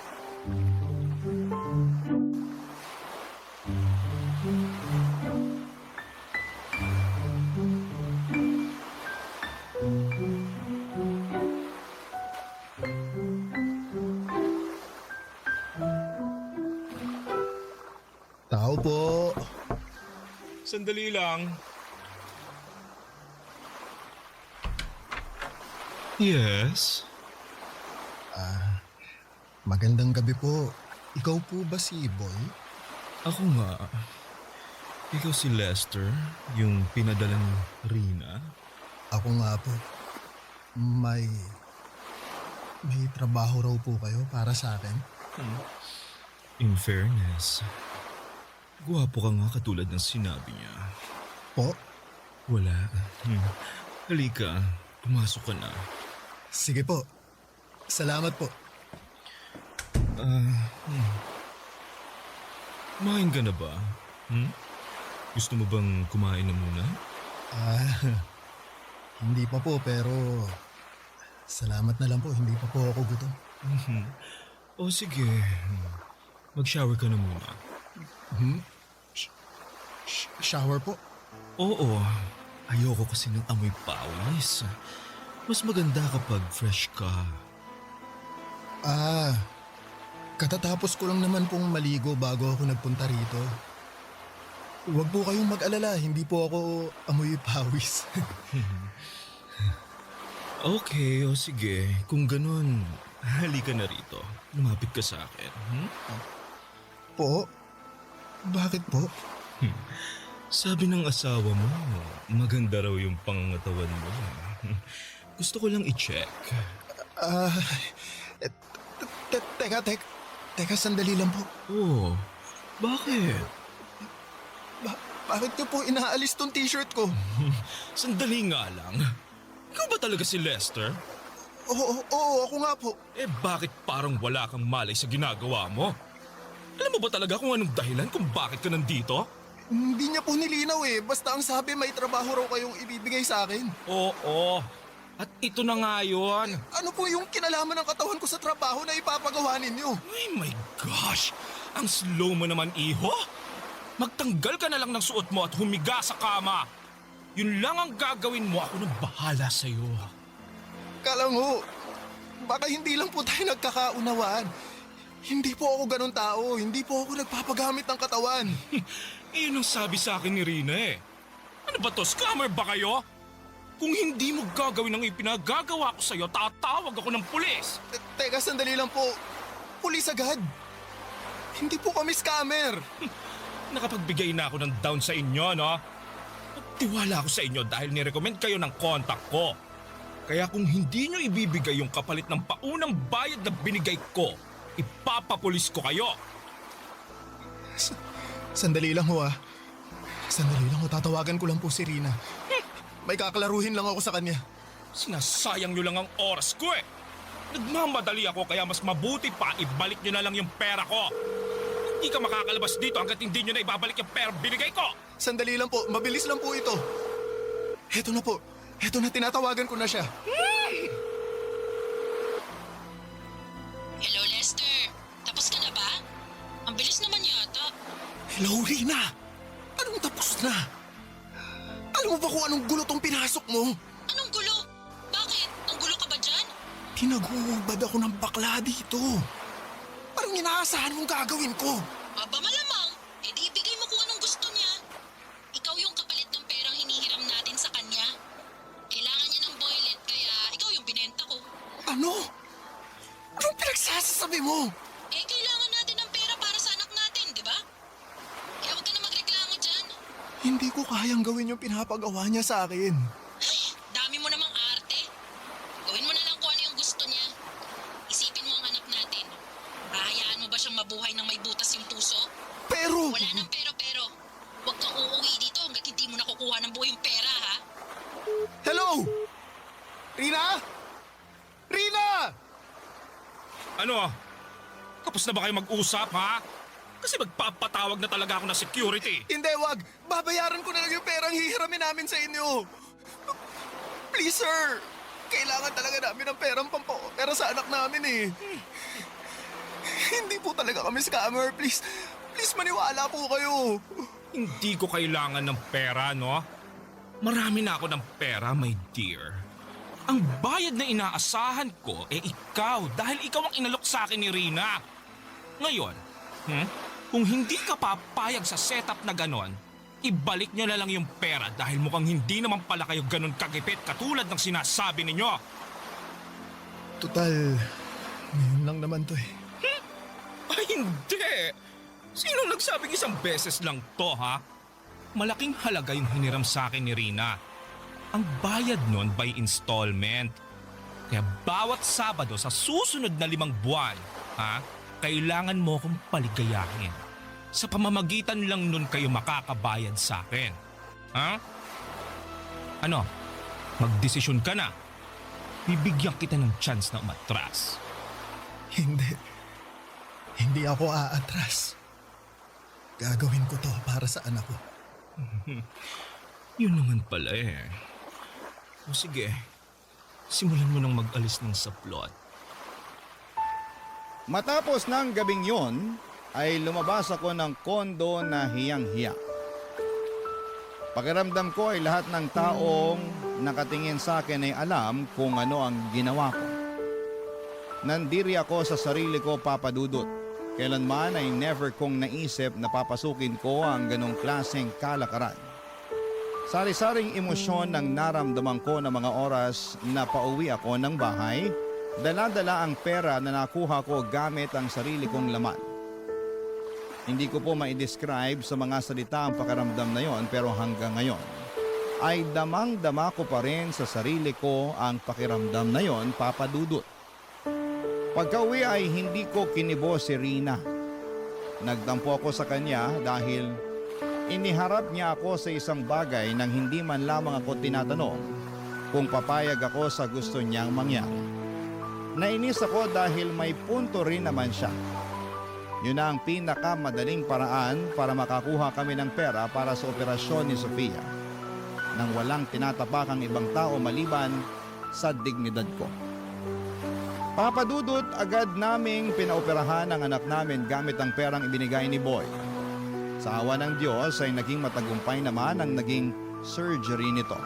Tao po. Sandali lang. Yes? Magandang gabi po. Ikaw po ba si Boy? Ako nga. Ikaw si Lester, yung pinadala ni Rina? Ako nga po. May trabaho raw po kayo para sa akin? In fairness, guwapo ka nga katulad ng sinabi niya. Po? Wala. Halika, pumasok ka na. Sige po. Salamat po. Kumain ka na ba? Gusto mo bang kumain na muna? Hindi pa po pero salamat na lang po, hindi pa po ako gutom. O sige, mag-shower ka na muna. Shower po? Oo, ayoko kasi ng amoy pawis. Mas maganda kapag fresh ka. Katatapos ko lang naman pong maligo bago ako nagpunta rito. Huwag po kayong mag-alala, hindi po ako amoy pawis. Okay, o sige. Kung ganun, halika na rito. Lumapit ka sa akin. Po? Bakit po? Sabi ng asawa mo, maganda raw yung pangangatawan mo. Gusto ko lang i-check. Teka, sandali lang po. Oh, bakit? Bakit niyo po inaalis tong t-shirt ko? Sandali nga lang. Ikaw ba talaga si Lester? Oo, ako nga po. Eh bakit parang wala kang malay sa ginagawa mo? Alam mo ba talaga kung anong dahilan kung bakit ka nandito? Hindi niya po nilinaw eh. Basta ang sabi may trabaho raw kayong ibibigay sa akin. Oo. At ito na nga yun. Ano po yung kinalaman ng katawan ko sa trabaho na ipapagawa ninyo? Ay my gosh! Ang slow mo naman, iho! Magtanggal ka na lang ng suot mo at humiga sa kama. Yun lang ang gagawin mo. Ako nang bahala sa'yo. Kalango, baka hindi lang po tayo nagkakaunawaan. Hindi po ako ganun tao. Hindi po ako nagpapagamit ng katawan. Iyon ang sabi sa akin ni Rina eh. Ano ba to? Scammer ba kayo? Kung hindi mo gagawin ang ipinagagawa ko sa'yo, tatawag ako ng pulis. Teka, sandali lang po. Pulis agad. Hindi po kami scammer. Nakapagbigay na ako ng down sa inyo, no? Tiwala ako sa inyo dahil nirecommend kayo ng contact ko. Kaya kung hindi nyo ibibigay yung kapalit ng paunang bayad na binigay ko, ipapapulis ko kayo. Sandali lang ho ah. Sandali lang ho, tatawagan ko lang po si Rina. May kakalaruhin lang ako sa kanya. Sinasayang nyo lang ang oras ko eh. Nagmamadali ako kaya mas mabuti pa ibalik nyo na lang yung pera ko. Hindi ka makakalabas dito hanggat hindi nyo na ibabalik yung pera binigay ko. Sandali lang po, mabilis lang po ito. Heto na po, heto na, tinatawagan ko na siya. Hello, Lester. Tapos ka na ba? Ang bilis naman yata. Hello, Rina! Anong tapos na? Alam mo ba kung anong gulo tong pinasok mo? Anong gulo? Bakit? Ang gulo ka ba dyan? Pinaguhubad ako ng bakla dito. Anong inaasahan mong gagawin ko? Aba malamang, edi ibigay mo kung anong gusto niya. Ikaw yung kapalit ng perang hinihiram natin sa kanya. Kailangan niya ng boylet kaya ikaw yung binenta ko. Ano? Anong pinagsasasabi mo? Eh kailangan natin ng pera para sa anak natin, di ba? Kaya huwag ka na magreklamo dyan. Hindi ko kayang gawin yung pinapagawa niya sa akin. Ay, dami mo namang arte. Gawin mo na lang kung ano yung gusto niya. Isipin mo ang anak natin. Hahayaan mo ba siyang mabuhay ng may butas yung puso? Pero... Wala nang pero. Huwag kang uuwi dito hanggat hindi mo nakukuha ng buo yung pera, ha? Hello? Rina? Rina! Ano? Tapos na ba kayo mag-usap, ha? Kasi magpapatawag na talaga ako ng security. Hindi, wag. Babayaran ko na lang yung perang hihiramin namin sa inyo. Please, sir. Kailangan talaga namin ng perang pera sa anak namin eh. Hindi po talaga kami scammer. Please maniwala po kayo. Hindi ko kailangan ng pera, no? Marami na ako ng pera, my dear. Ang bayad na inaasahan ko, ikaw dahil ikaw ang inalok sa akin ni Rina. Ngayon, kung hindi ka papayag sa setup na ganon, ibalik nyo na lang yung pera dahil mukhang hindi naman pala kayo ganon kagipit katulad ng sinasabi ninyo. Total, ngayon lang naman to eh. Ay, hindi! Sinong nagsabing isang beses lang to, ha? Malaking halaga yung hiniram sa akin ni Rina. Ang bayad nun by installment. Kaya bawat Sabado sa susunod na 5 buwan, ha? Kailangan mo kong paligayahin. Sa pamamagitan lang nun kayo makakabayad sa akin. Ha? Ano? Magdesisyon ka na. Bibigyan kita ng chance na umatras. Hindi ako aatras. Gagawin ko to para sa anak ko. Yun naman pala eh. O sige, simulan mo nang mag-alis ng saplot. Matapos ng gabing yon, ay lumabas ako ng kondo na hiyang-hiya. Pakiramdam ko ay lahat ng taong nakatingin sa akin ay alam kung ano ang ginawa ko. Nandiri ako sa sarili ko, Papa Dudut. Kailanman ay never kong naisip na papasukin ko ang ganong klaseng kalakaran. Sari-saring emosyon ang naramdaman ko ng mga oras na pauwi ako ng bahay. Dala-dala ang pera na nakuha ko gamit ang sarili kong laman. Hindi ko po ma-describe sa mga salita ang pakiramdam na yon, pero hanggang ngayon ay damang-dama ko pa rin sa sarili ko ang pakiramdam na yon, Papa Dudut. Pagka-uwi ay hindi ko kinibo si Rina. Nagtampo ako sa kanya dahil iniharap niya ako sa isang bagay nang hindi man lamang ako tinatanong kung papayag ako sa gusto niyang mangyari. Nainis ako dahil may punto rin naman siya. Yun na ang pinakamadaling paraan para makakuha kami ng pera para sa operasyon ni Sofia nang walang tinatapakang ibang tao maliban sa dignidad ko. Papa Dudut, agad naming pinaoperahan ang anak namin gamit ang perang ibinigay ni Boy. Sa awa ng Diyos ay naging matagumpay naman ang naging surgery nito.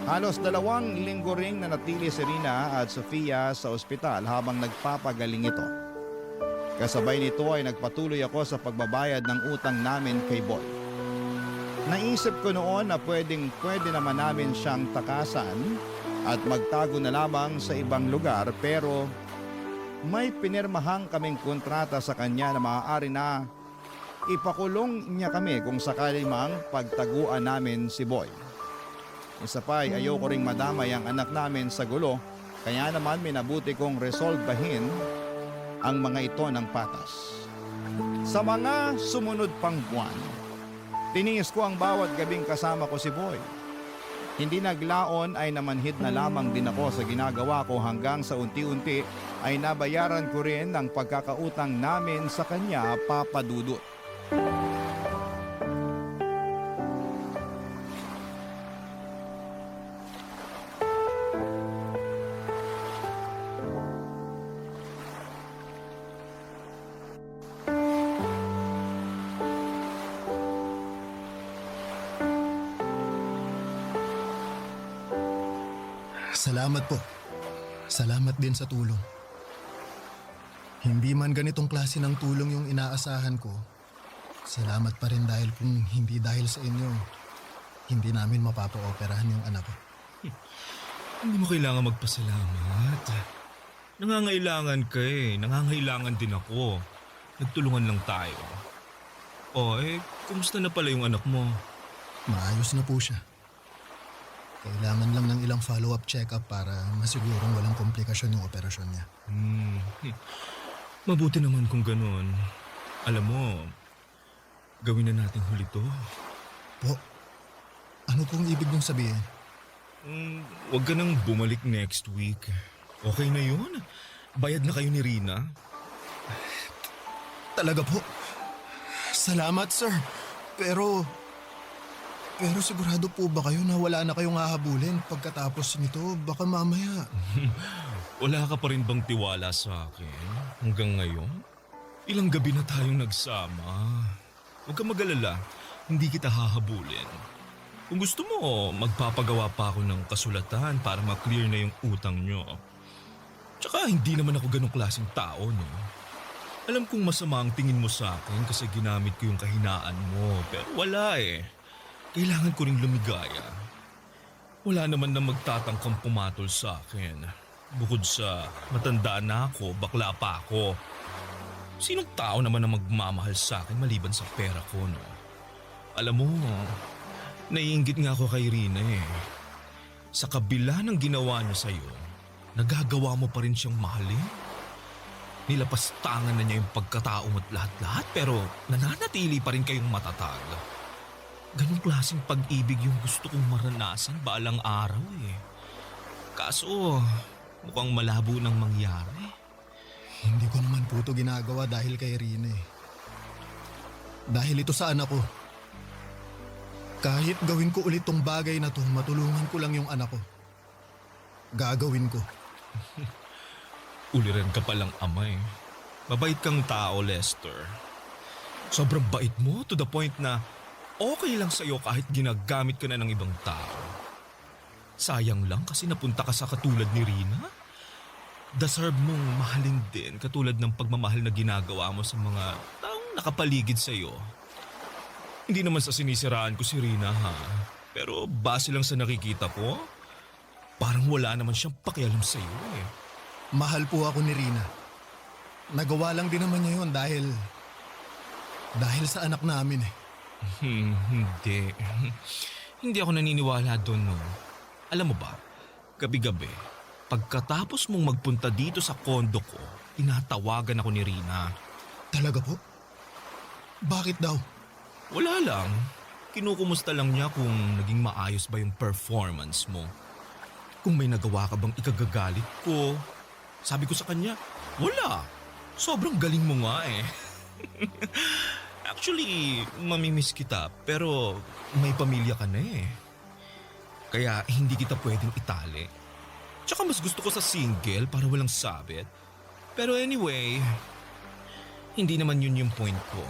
Halos 2 linggo ring nanatili si Rina at Sofia sa ospital habang nagpapagaling ito. Kasabay nito ay nagpatuloy ako sa pagbabayad ng utang namin kay Boy. Naisip ko noon na pwede naman namin siyang takasan at magtago na lamang sa ibang lugar, pero may pinirmahang kaming kontrata sa kanya na maaari na ipakulong niya kami kung sakali mang pagtaguan namin si Boy. Isa pa ay ayoko ring madamay ang anak namin sa gulo, kaya naman minabuti kong resolbahin ang mga ito ng patas. Sa mga sumunod pang buwan, tiniis ko ang bawat gabing kasama ko si Boy. Hindi naglaon ay namanhid na lamang din ako sa ginagawa ko hanggang sa unti-unti ay nabayaran ko rin ang pagkakautang namin sa kanya, Papa Dudut. Salamat po. Salamat din sa tulong. Hindi man ganitong klase ng tulong yung inaasahan ko, salamat pa rin dahil kung hindi dahil sa inyo, hindi namin mapapa-operahan yung anak ko. Hindi mo kailangan magpasalamat. Nangangailangan ka eh. Nangangailangan din ako. Nagtulungan lang tayo. Kumusta na pala yung anak mo? Maayos na po siya. Kailangan lang ng ilang follow-up check-up para masigurong walang komplikasyon yung operasyon niya. Mabuti naman kung ganun. Alam mo, gawin na natin huli to. Po, ano pong ibig niyong sabihin? Huwag ka nang bumalik next week. Okay na yun. Bayad na kayo ni Rina. Talaga po? Salamat, sir. Pero sigurado po ba kayo na wala na kayong hahabulin pagkatapos nito? Baka mamaya. Wala ka pa rin bang tiwala sa akin hanggang ngayon? Ilang gabi na tayong nagsama. Huwag ka mag-alala, hindi kita hahabulin. Kung gusto mo, magpapagawa pa ako ng kasulatan para ma-clear na yung utang nyo. Tsaka hindi naman ako ganong klaseng tao, no? Alam kong masama ang tingin mo sa akin kasi ginamit ko yung kahinaan mo, pero wala eh. Kailangan ko ring lumigaya. Wala naman na magtatangkang pumatol sa akin. Bukod sa matanda na ako, bakla pa ako. Sinong tao naman na magmamahal sa akin maliban sa pera ko, no? Alam mo, naiinggit nga ako kay Rina eh. Sa kabila ng ginawa niya sa'yo, nagagawa mo pa rin siyang mahalin. Nilapastangan na niya yung pagkatao mo't lahat-lahat pero nananatili pa rin kayong matatag. Ganong klaseng pag-ibig yung gusto kong maranasan balang araw eh. Kaso, mukhang malabo nang mangyari. Hindi ko naman po ito ginagawa dahil kay Rina eh. Dahil ito sa anak ko. Kahit gawin ko ulit tong bagay na to, matulungan ko lang yung anak ko. Gagawin ko. Uliran ka palang ama eh. Mabait kang tao, Lester. Sobrang bait mo to the point na okay lang sa'yo kahit ginagamit ka na ng ibang tao. Sayang lang kasi napunta ka sa katulad ni Rina. Deserve mong mahalin din katulad ng pagmamahal na ginagawa mo sa mga taong nakapaligid sa'yo. Hindi naman sa sinisiraan ko si Rina ha. Pero base lang sa nakikita ko, parang wala naman siyang pakialam sa'yo eh. Mahal po ako ni Rina. Nagawa lang din naman niya yun dahil sa anak namin eh. Hindi. Hindi ako naniniwala doon no. Alam mo ba, gabi-gabi, pagkatapos mong magpunta dito sa kondo ko, tinatawagan ako ni Rina. Talaga po? Bakit daw? Wala lang. Kinukumusta lang niya kung naging maayos ba yung performance mo. Kung may nagawa ka bang ikagagalit ko. Sabi ko sa kanya, wala. Sobrang galing mo nga eh. Actually, mamimiss kita pero may pamilya ka na eh. Kaya hindi kita pwedeng itali. Tsaka mas gusto ko sa single para walang sabit. Pero anyway, hindi naman yun yung point ko.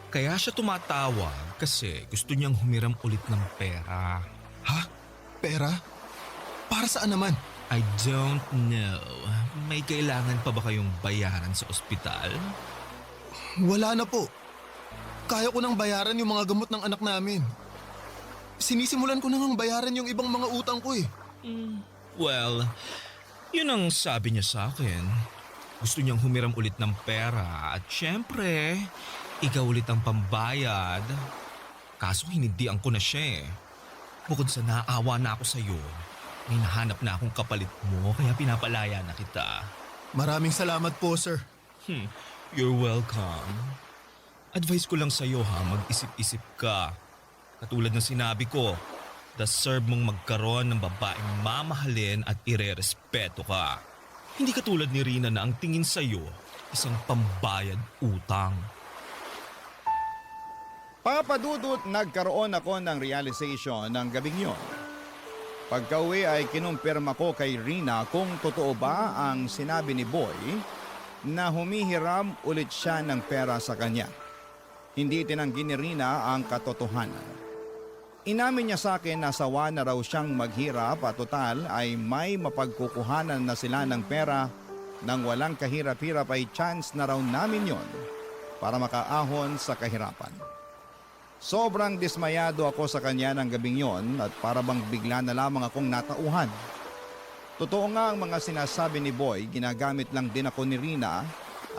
Kaya siya tumatawag kasi gusto niyang humiram ulit ng pera. Ha? Pera? Para saan naman? I don't know. May kailangan pa ba kayong bayaran sa ospital? Wala na po. Kaya ko nang bayaran yung mga gamot ng anak namin. Sinisimulan ko nang bayaran yung ibang mga utang ko eh. Well, yun ang sabi niya sa akin. Gusto niyang humiram ulit ng pera at syempre, ikaw ulit ang pambayad. Kaso hinindihan ko na siya eh. Bukod sa naawa na ako sa'yo, may nahanap na akong kapalit mo kaya pinapalaya na kita. Maraming salamat po, sir. You're welcome. Advice ko lang sa'yo ha, mag-isip-isip ka. Katulad ng sinabi ko, deserve mong magkaroon ng babaeng mamahalin at irerespeto ka. Hindi katulad ni Rina na ang tingin sa'yo, isang pambayad utang. Papadudot, nagkaroon ako ng realization ng gabing yon. Pagka-uwi ay kinumpirma ko kay Rina kung totoo ba ang sinabi ni Boy na humihiram ulit siya ng pera sa kanya. Hindi tinanggi ni Rina ang katotohanan. Inamin niya sa akin na sawa na raw siyang maghirap at total ay may mapagkukuhanan na sila ng pera nang walang kahirap-hirap ay chance na raw namin yon para makaahon sa kahirapan. Sobrang dismayado ako sa kanya ng gabing yon at para bang bigla na lamang akong natauhan. Totoo nga ang mga sinasabi ni Boy, ginagamit lang din ako ni Rina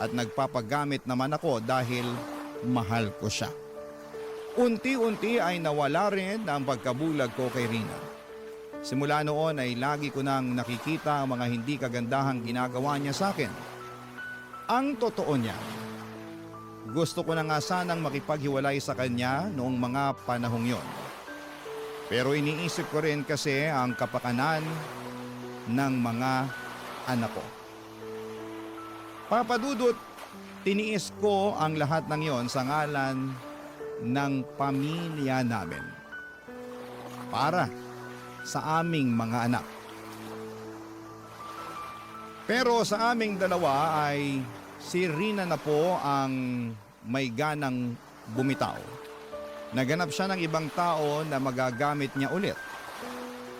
at nagpapagamit naman ako dahil mahal ko siya. Unti-unti ay nawala rin ang pagkabulag ko kay Rina. Simula noon ay lagi ko nang nakikita ang mga hindi kagandahang ginagawa niya sa akin. Ang totoo niya, gusto ko na nga sanang makipaghiwalay sa kanya noong mga panahong yon. Pero iniisip ko rin kasi ang kapakanan ng mga anak ko. Papadudot, tiniis ko ang lahat ng yon sa ngalan ng pamilya namin. Para sa aming mga anak. Pero sa aming dalawa ay si Rina na po ang may ganang bumitaw. Naganap siya ng ibang tao na magagamit niya ulit.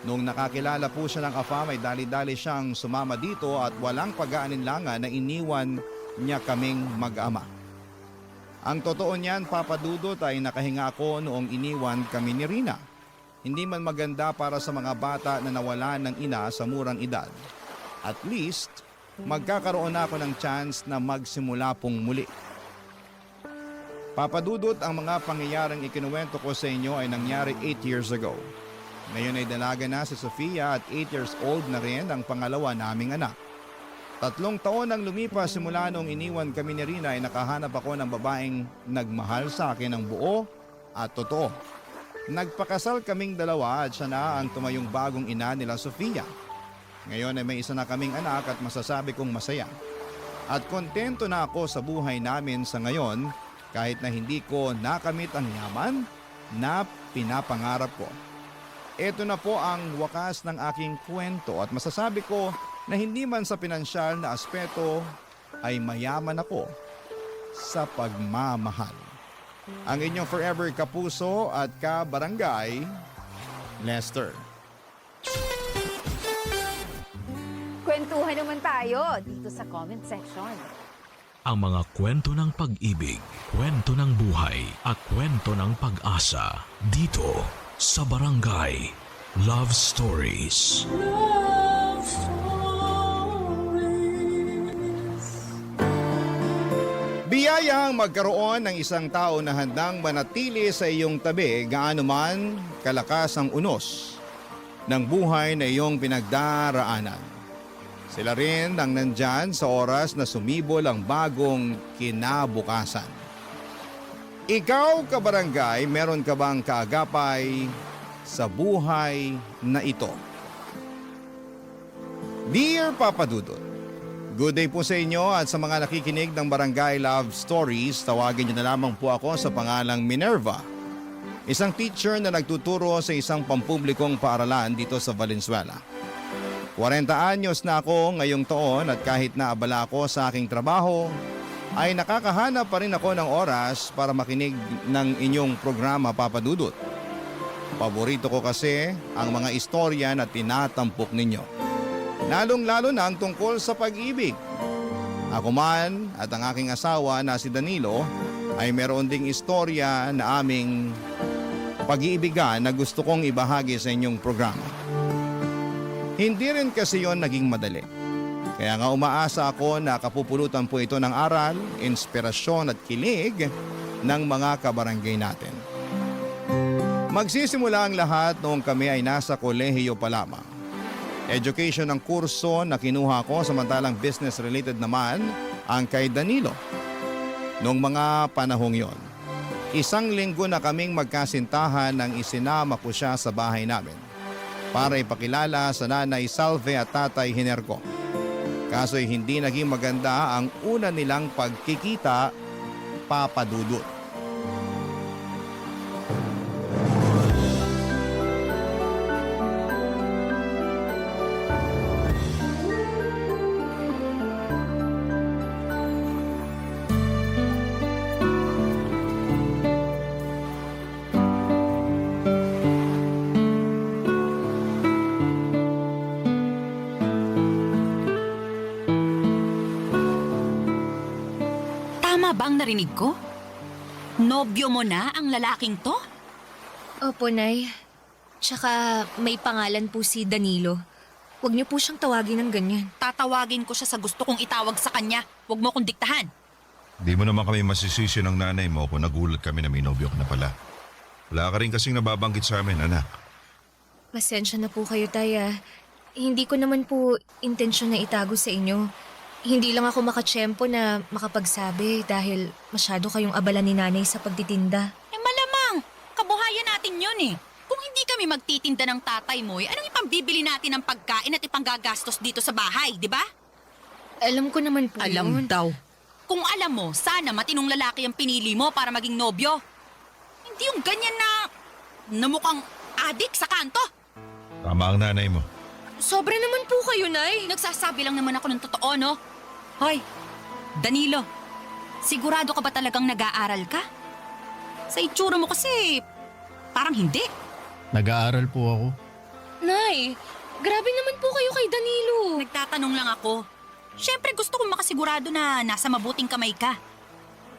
Nung nakakilala po siya ng AFAM ay dali-dali siyang sumama dito at walang pag-aalinlangan na iniwan niya kaming mag-ama. Ang totoo niyan, Papadudot, ay nakahinga ako noong iniwan kami ni Rina. Hindi man maganda para sa mga bata na nawalan ng ina sa murang edad. At least, magkakaroon na ako ng chance na magsimula pong muli. Papadudot, ang mga pangyayaring ikinuwento ko sa inyo ay nangyari 8 years ago. Ngayon ay dalaga na si Sofia at 8 years old na rin ang pangalawa naming anak. 3 taon ang lumipas simula noong iniwan kami ni Rina ay nakahanap ako ng babaeng nagmahal sa akin ng buo at totoo. Nagpakasal kaming dalawa at siya na ang tumayong bagong ina nila Sofia. Ngayon ay may isa na kaming anak at masasabi kong masaya. At kontento na ako sa buhay namin sa ngayon kahit na hindi ko nakamit ang yaman na pinapangarap ko. Ito na po ang wakas ng aking kwento at masasabi ko na hindi man sa pinansyal na aspeto ay mayaman ako sa pagmamahal. Ang inyong forever kapuso at kabarangay, Lester. Kwentuhan naman tayo dito sa comment section. Ang mga kwento ng pag-ibig, kwento ng buhay at kwento ng pag-asa dito sa Barangay Love Stories. Love Stories. Biyayang magkaroon ng isang tao na handang manatili sa iyong tabi gaano man kalakas ang unos ng buhay na iyong pinagdaraanan. Sila rin ang nandyan sa oras na sumibol ang bagong kinabukasan. Ikaw, kabarangay, meron ka bang kaagapay sa buhay na ito? Dear Papa Dudut, good day po sa inyo at sa mga nakikinig ng Barangay Love Stories, tawagin niyo na lamang po ako sa pangalang Minerva. Isang teacher na nagtuturo sa isang pampublikong paaralan dito sa Valenzuela. 40 anyos na ako ngayong taon at kahit na abala ako sa aking trabaho, ay nakakahanap pa rin ako ng oras para makinig ng inyong programa, Papa Dudut. Paborito ko kasi ang mga istorya na tinatampok ninyo. Lalong-lalo na ang tungkol sa pag-ibig. Ako man at ang aking asawa na si Danilo ay meron ding istorya na aming pag-iibigan na gusto kong ibahagi sa inyong programa. Hindi rin kasi yon naging madali. Kaya nga umaasa ako na kapupulutan po ito ng aral, inspirasyon at kilig ng mga kabarangay natin. Magsisimula ang lahat noong kami ay nasa kolehiyo pa lamang. Education ang kurso na kinuha ko samantalang business-related naman ang kay Danilo. Noong mga panahong yon, 1 linggo na kaming magkasintahan nang isinama ko siya sa bahay namin para ipakilala sa nanay Salve at tatay Hinerko. Kaso'y hindi naging maganda ang una nilang pagkikita, Papa Dudut. Tama ba ang narinig ko? Nobyo mo na ang lalaking to? Opo, Nay. Tsaka may pangalan po si Danilo. Huwag niyo po siyang tawagin ng ganyan. Tatawagin ko siya sa gusto kong itawag sa kanya. Huwag mo akong diktahan. Di mo naman kami masisisi ng nanay mo kung nagulat kami na may nobyo ka na pala. Wala ka rin kasing nababanggit sa amin, anak. Pasensya na po kayo, Tay. Hindi ko naman po intensyon na itago sa inyo. Hindi lang ako makatsyempo na makapagsabi dahil masyado kayong abala ni Nanay sa pagtitinda. Malamang, kabuhayan natin yun eh. Kung hindi kami magtitinda ng tatay mo, anong ipambibili natin ng pagkain at ipanggagastos dito sa bahay, di ba? Alam ko naman po yun. daw. Kung alam mo, sana matinong lalaki ang pinili mo para maging nobyo. Hindi yung ganyan na mukhang adik sa kanto. Tama ang nanay mo. Sobra naman po kayo, Nay. Nagsasabi lang naman ako ng totoo, no? Hoy, Danilo, sigurado ka ba talagang nag-aaral ka? Sa itsura mo kasi, parang hindi. Nag-aaral po ako. Nay, grabe naman po kayo kay Danilo. Nagtatanong lang ako. Siyempre gusto kong makasigurado na nasa mabuting kamay ka.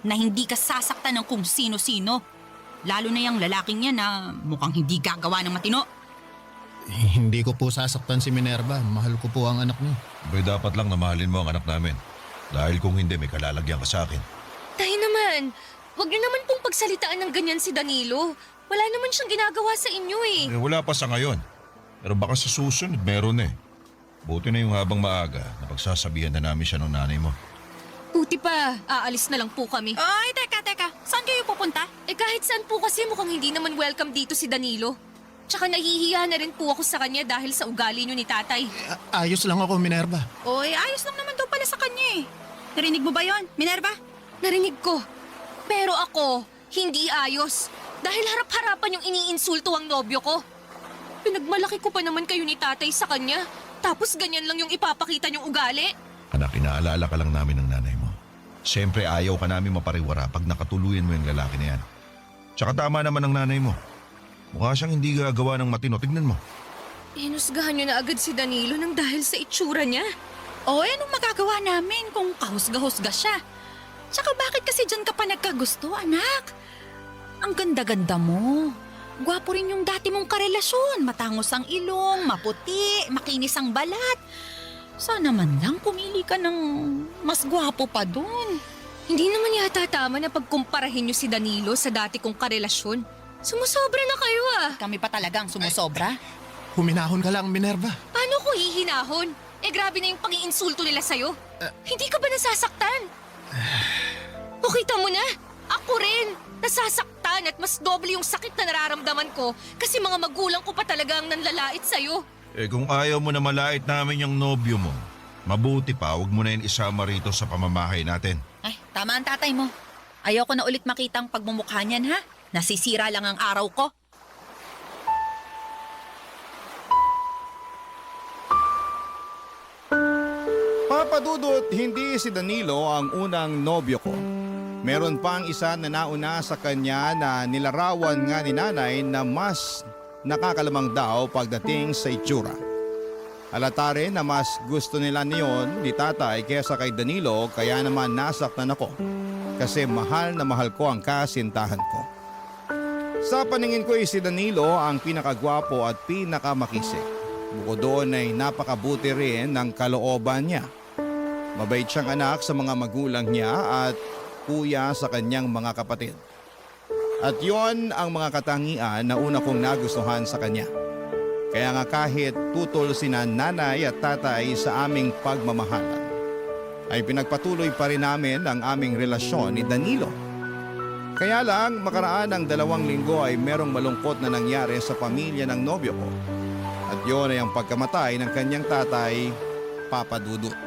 Na hindi ka sasaktan ng kung sino-sino. Lalo na yung lalaking yan na mukhang hindi gagawa ng matino. Hindi ko po sasaktan si Minerva. Mahal ko po ang anak niyo. Abay, dapat lang na mahalin mo ang anak namin. Dahil kung hindi, may kalalagyan ka sa akin. Tay naman, wag niyo naman pong pagsalitaan ng ganyan si Danilo. Wala naman siyang ginagawa sa inyo eh. Wala pa sa ngayon. Pero baka sa susunod, meron eh. Buti na yung habang maaga na pagsasabihan na namin siya ng nanay mo. Buti pa, aalis na lang po kami. Ay, teka. Saan kayo pupunta? Eh kahit saan po kasi mukhang hindi naman welcome dito si Danilo. Tsaka nahihiya na rin po ako sa kanya dahil sa ugali niyo ni tatay. Ayos lang ako, Minerva. Oy, ayos lang naman daw pala sa kanya eh. Narinig mo ba yon, Minerva? Narinig ko. Pero ako, hindi ayos. Dahil harap-harapan yung iniinsulto ang nobyo ko. Pinagmalaki ko pa naman kayo ni tatay sa kanya. Tapos ganyan lang yung ipapakita niyong ugali. Anak, inaalala ka lang namin ng nanay mo. Siyempre ayaw ka namin mapariwara pag nakatuluyan mo yung lalaki na yan. Tsaka tama naman ang nanay mo. Mukha siyang hindi gagawa ng matino. Tignan mo. Inusgahan niyo na agad si Danilo nang dahil sa itsura niya. O, anong magagawa namin kung kahusga-husga siya? Tsaka bakit kasi dyan ka pa nagkagusto, anak? Ang ganda-ganda mo. Gwapo rin yung dati mong karelasyon. Matangos ang ilong, maputi, makinis ang balat. Sana man lang pumili ka ng mas gwapo pa dun. Hindi naman yata tama na pagkumparahin niyo si Danilo sa dati kong karelasyon. Sumusobra na kayo ah. Kami pa talagang sumusobra. Huminahon ka lang, Minerva. Paano ko hihinahon? Grabe na yung pang-iinsulto nila sa'yo. Hindi ka ba nasasaktan? O kita mo na, ako rin. Nasasaktan at mas doble yung sakit na nararamdaman ko kasi mga magulang ko pa talaga ang nanlalait sa'yo. Kung ayaw mo na malait namin yung nobyo mo, mabuti pa huwag mo na yun isama rito sa pamamahay natin. Ay, tama ang tatay mo. Ayoko na ulit makita ang pagmumukha niyan, ha? Nasisira lang ang araw ko. Papadudot, hindi si Danilo ang unang nobyo ko. Meron pang isa na nauna sa kanya na nilarawan nga ni nanay na mas nakakalamang daw pagdating sa itsura. Halata rin na mas gusto nila niyon ni tatay kaysa kay Danilo kaya naman nasaktan ako kasi mahal na mahal ko ang kasintahan ko. Sa paningin ko si Danilo ang pinakagwapo at pinakamakisig. Bukod doon ay napakabuti rin ng kalooban niya. Mabait siyang anak sa mga magulang niya at kuya sa kanyang mga kapatid. At yon ang mga katangian na una kong nagustuhan sa kanya. Kaya nga kahit tutol sina nanay at tatay sa aming pagmamahalan, ay pinagpatuloy pa rin namin ang aming relasyon ni Danilo. Kaya lang makaraan ng 2 linggo ay merong malungkot na nangyari sa pamilya ng nobyo ko. At yon ay ang pagkamatay ng kanyang tatay, Papa Dudut.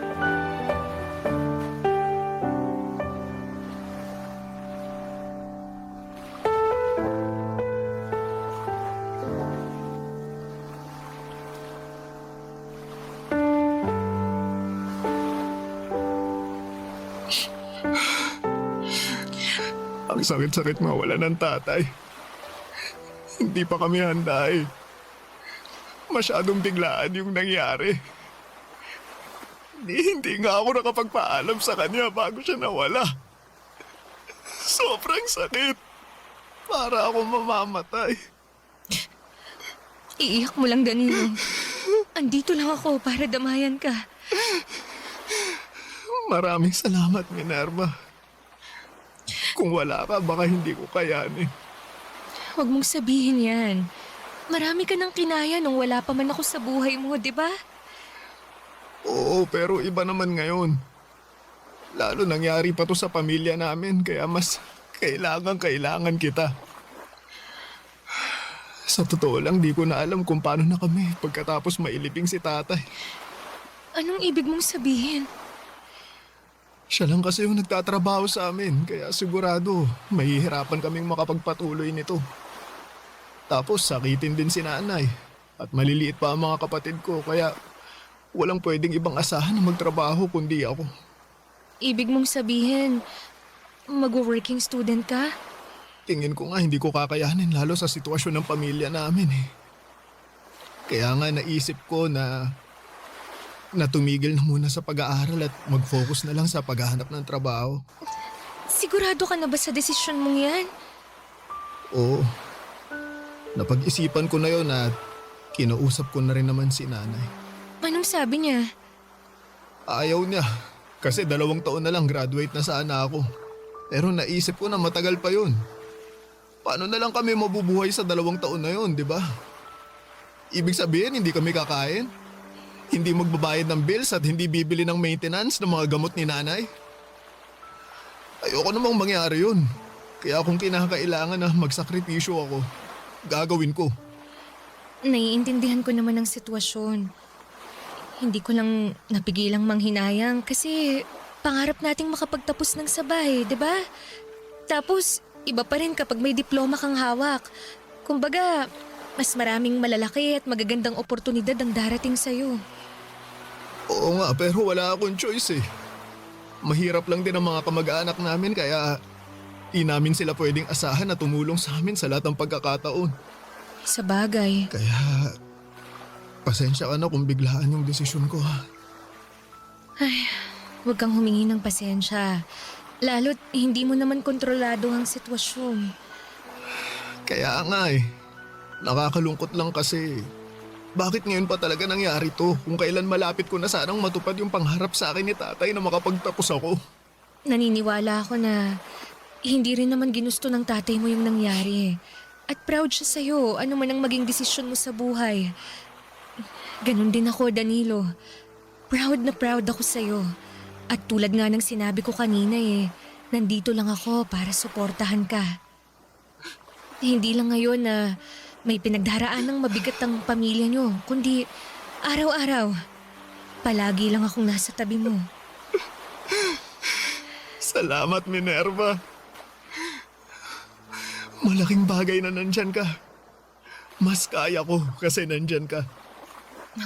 Ang sakit-sakit mawala ng tatay. Hindi pa kami handa eh. Masyadong biglaan yung nangyari. Hindi nga ako nakapagpaalam sa kanya bago siya nawala. Sobrang sakit. Para ako mamamatay. Iiyak mo lang, Danilo. Andito lang ako para damayan ka. Maraming salamat, Minerva. Kung wala ka, baka hindi ko kayanin. Huwag mong sabihin yan. Marami ka ng kinaya nung wala pa man ako sa buhay mo, di ba? Oo, pero iba naman ngayon. Lalo nangyari pa to sa pamilya namin, kaya mas kailangan kita. Sa totoo lang, di ko na alam kung paano na kami pagkatapos mailibing si tatay. Anong ibig mong sabihin? Siya lang kasi yung nagtatrabaho sa amin, kaya sigurado mahihirapan kaming makapagpatuloy nito. Tapos sakitin din si nanay at maliliit pa ang mga kapatid ko, kaya walang pwedeng ibang asahan na magtrabaho kundi ako. Ibig mong sabihin, mag-working student ka? Tingin ko nga hindi ko kakayanin lalo sa sitwasyon ng pamilya namin eh. Kaya nga naisip ko na tumigil na muna sa pag-aaral at mag-focus na lang sa paghahanap ng trabaho. Sigurado ka na ba sa desisyon mong yan? Oo. Napag-isipan ko na yon at kinausap ko na rin naman si nanay. Anong sabi niya? Ayaw niya kasi 2 taon na lang graduate na sana ako. Pero naisip ko na matagal pa yun. Paano na lang kami mabubuhay sa 2 taon na yun, di ba? Ibig sabihin hindi kami kakain? Hindi magbabayad ng bills at hindi bibili ng maintenance ng mga gamot ni nanay? Ayoko namang mangyari yun. Kaya kung kinakailangan na magsakripisyo ako, gagawin ko. Naiintindihan ko naman ang sitwasyon. Hindi ko lang napigilang manghinayang kasi pangarap nating makapagtapos ng sabay, di ba? Tapos, iba pa rin kapag may diploma kang hawak. Kumbaga, mas maraming malalaki at magagandang oportunidad ang darating sa'yo. Oo nga, pero wala akong choice eh. Mahirap lang din ang mga kamag-anak namin kaya di namin sila pwedeng asahan na tumulong sa amin sa lahat ng pagkakataon. Sa bagay. Kaya, pasensya ka na kung biglaan yung desisyon ko ha. Huwag kang humingi ng pasensya. Lalo't hindi mo naman kontrolado ang sitwasyon. Kaya nga eh, nakakalungkot lang kasi. Bakit ngayon pa talaga nangyari to? Kung kailan malapit ko na sanang matupad yung pangharap sa akin ni tatay na makapagtapos ako. Naniniwala ako na hindi rin naman ginusto ng tatay mo yung nangyari. At proud siya sa'yo, ano man ang maging desisyon mo sa buhay. Ganon din ako, Danilo. Proud na proud ako sa'yo. At tulad nga ng sinabi ko kanina nandito lang ako para suportahan ka. Hindi lang ngayon na may pinagdaraan ng mabigat ang pamilya nyo, kundi araw-araw, palagi lang akong nasa tabi mo. Salamat, Minerva. Malaking bagay na nandyan ka. Mas kaya ko kasi nandyan ka.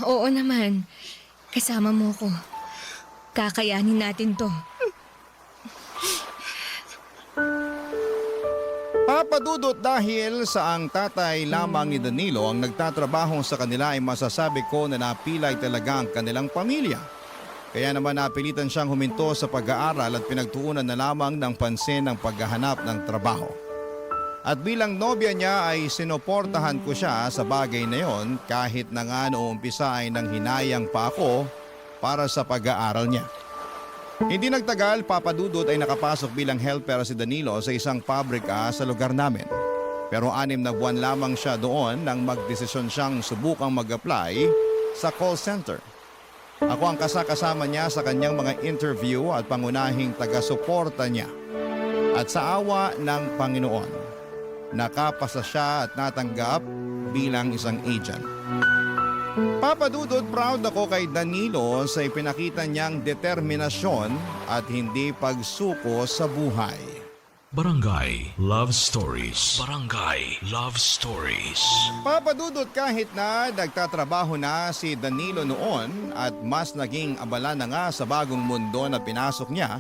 Oo naman, kasama mo ko. Kakayanin natin to. Papadudot dahil sa ang tatay lamang ni Danilo ang nagtatrabaho sa kanila ay masasabi ko na napilay talaga ang kanilang pamilya. Kaya naman napilitan siyang huminto sa pag-aaral at pinagtuunan na lamang ng pansin ang paghahanap ng trabaho. At bilang nobya niya ay sinuportahan ko siya sa bagay na yon kahit na nga noong umpisa ay nang hinayang pa ako para sa pag-aaral niya. Hindi nagtagal, papadudot ay nakapasok bilang helper si Danilo sa isang pabrika sa lugar namin. Pero 6 na buwan lamang siya doon nang magdesisyon siyang subukang mag-apply sa call center. Ako ang kasama niya sa kanyang mga interview at pangunahing taga-suporta niya. At sa awa ng Panginoon, nakapasa siya at natanggap bilang isang agent. Papadudot, proud ako kay Danilo sa ipinakita niyang determinasyon at hindi pagsuko sa buhay. Barangay Love Stories. Barangay Love Stories. Papadudot, kahit na nagtatrabaho na si Danilo noon at mas naging abala na nga sa bagong mundo na pinasok niya,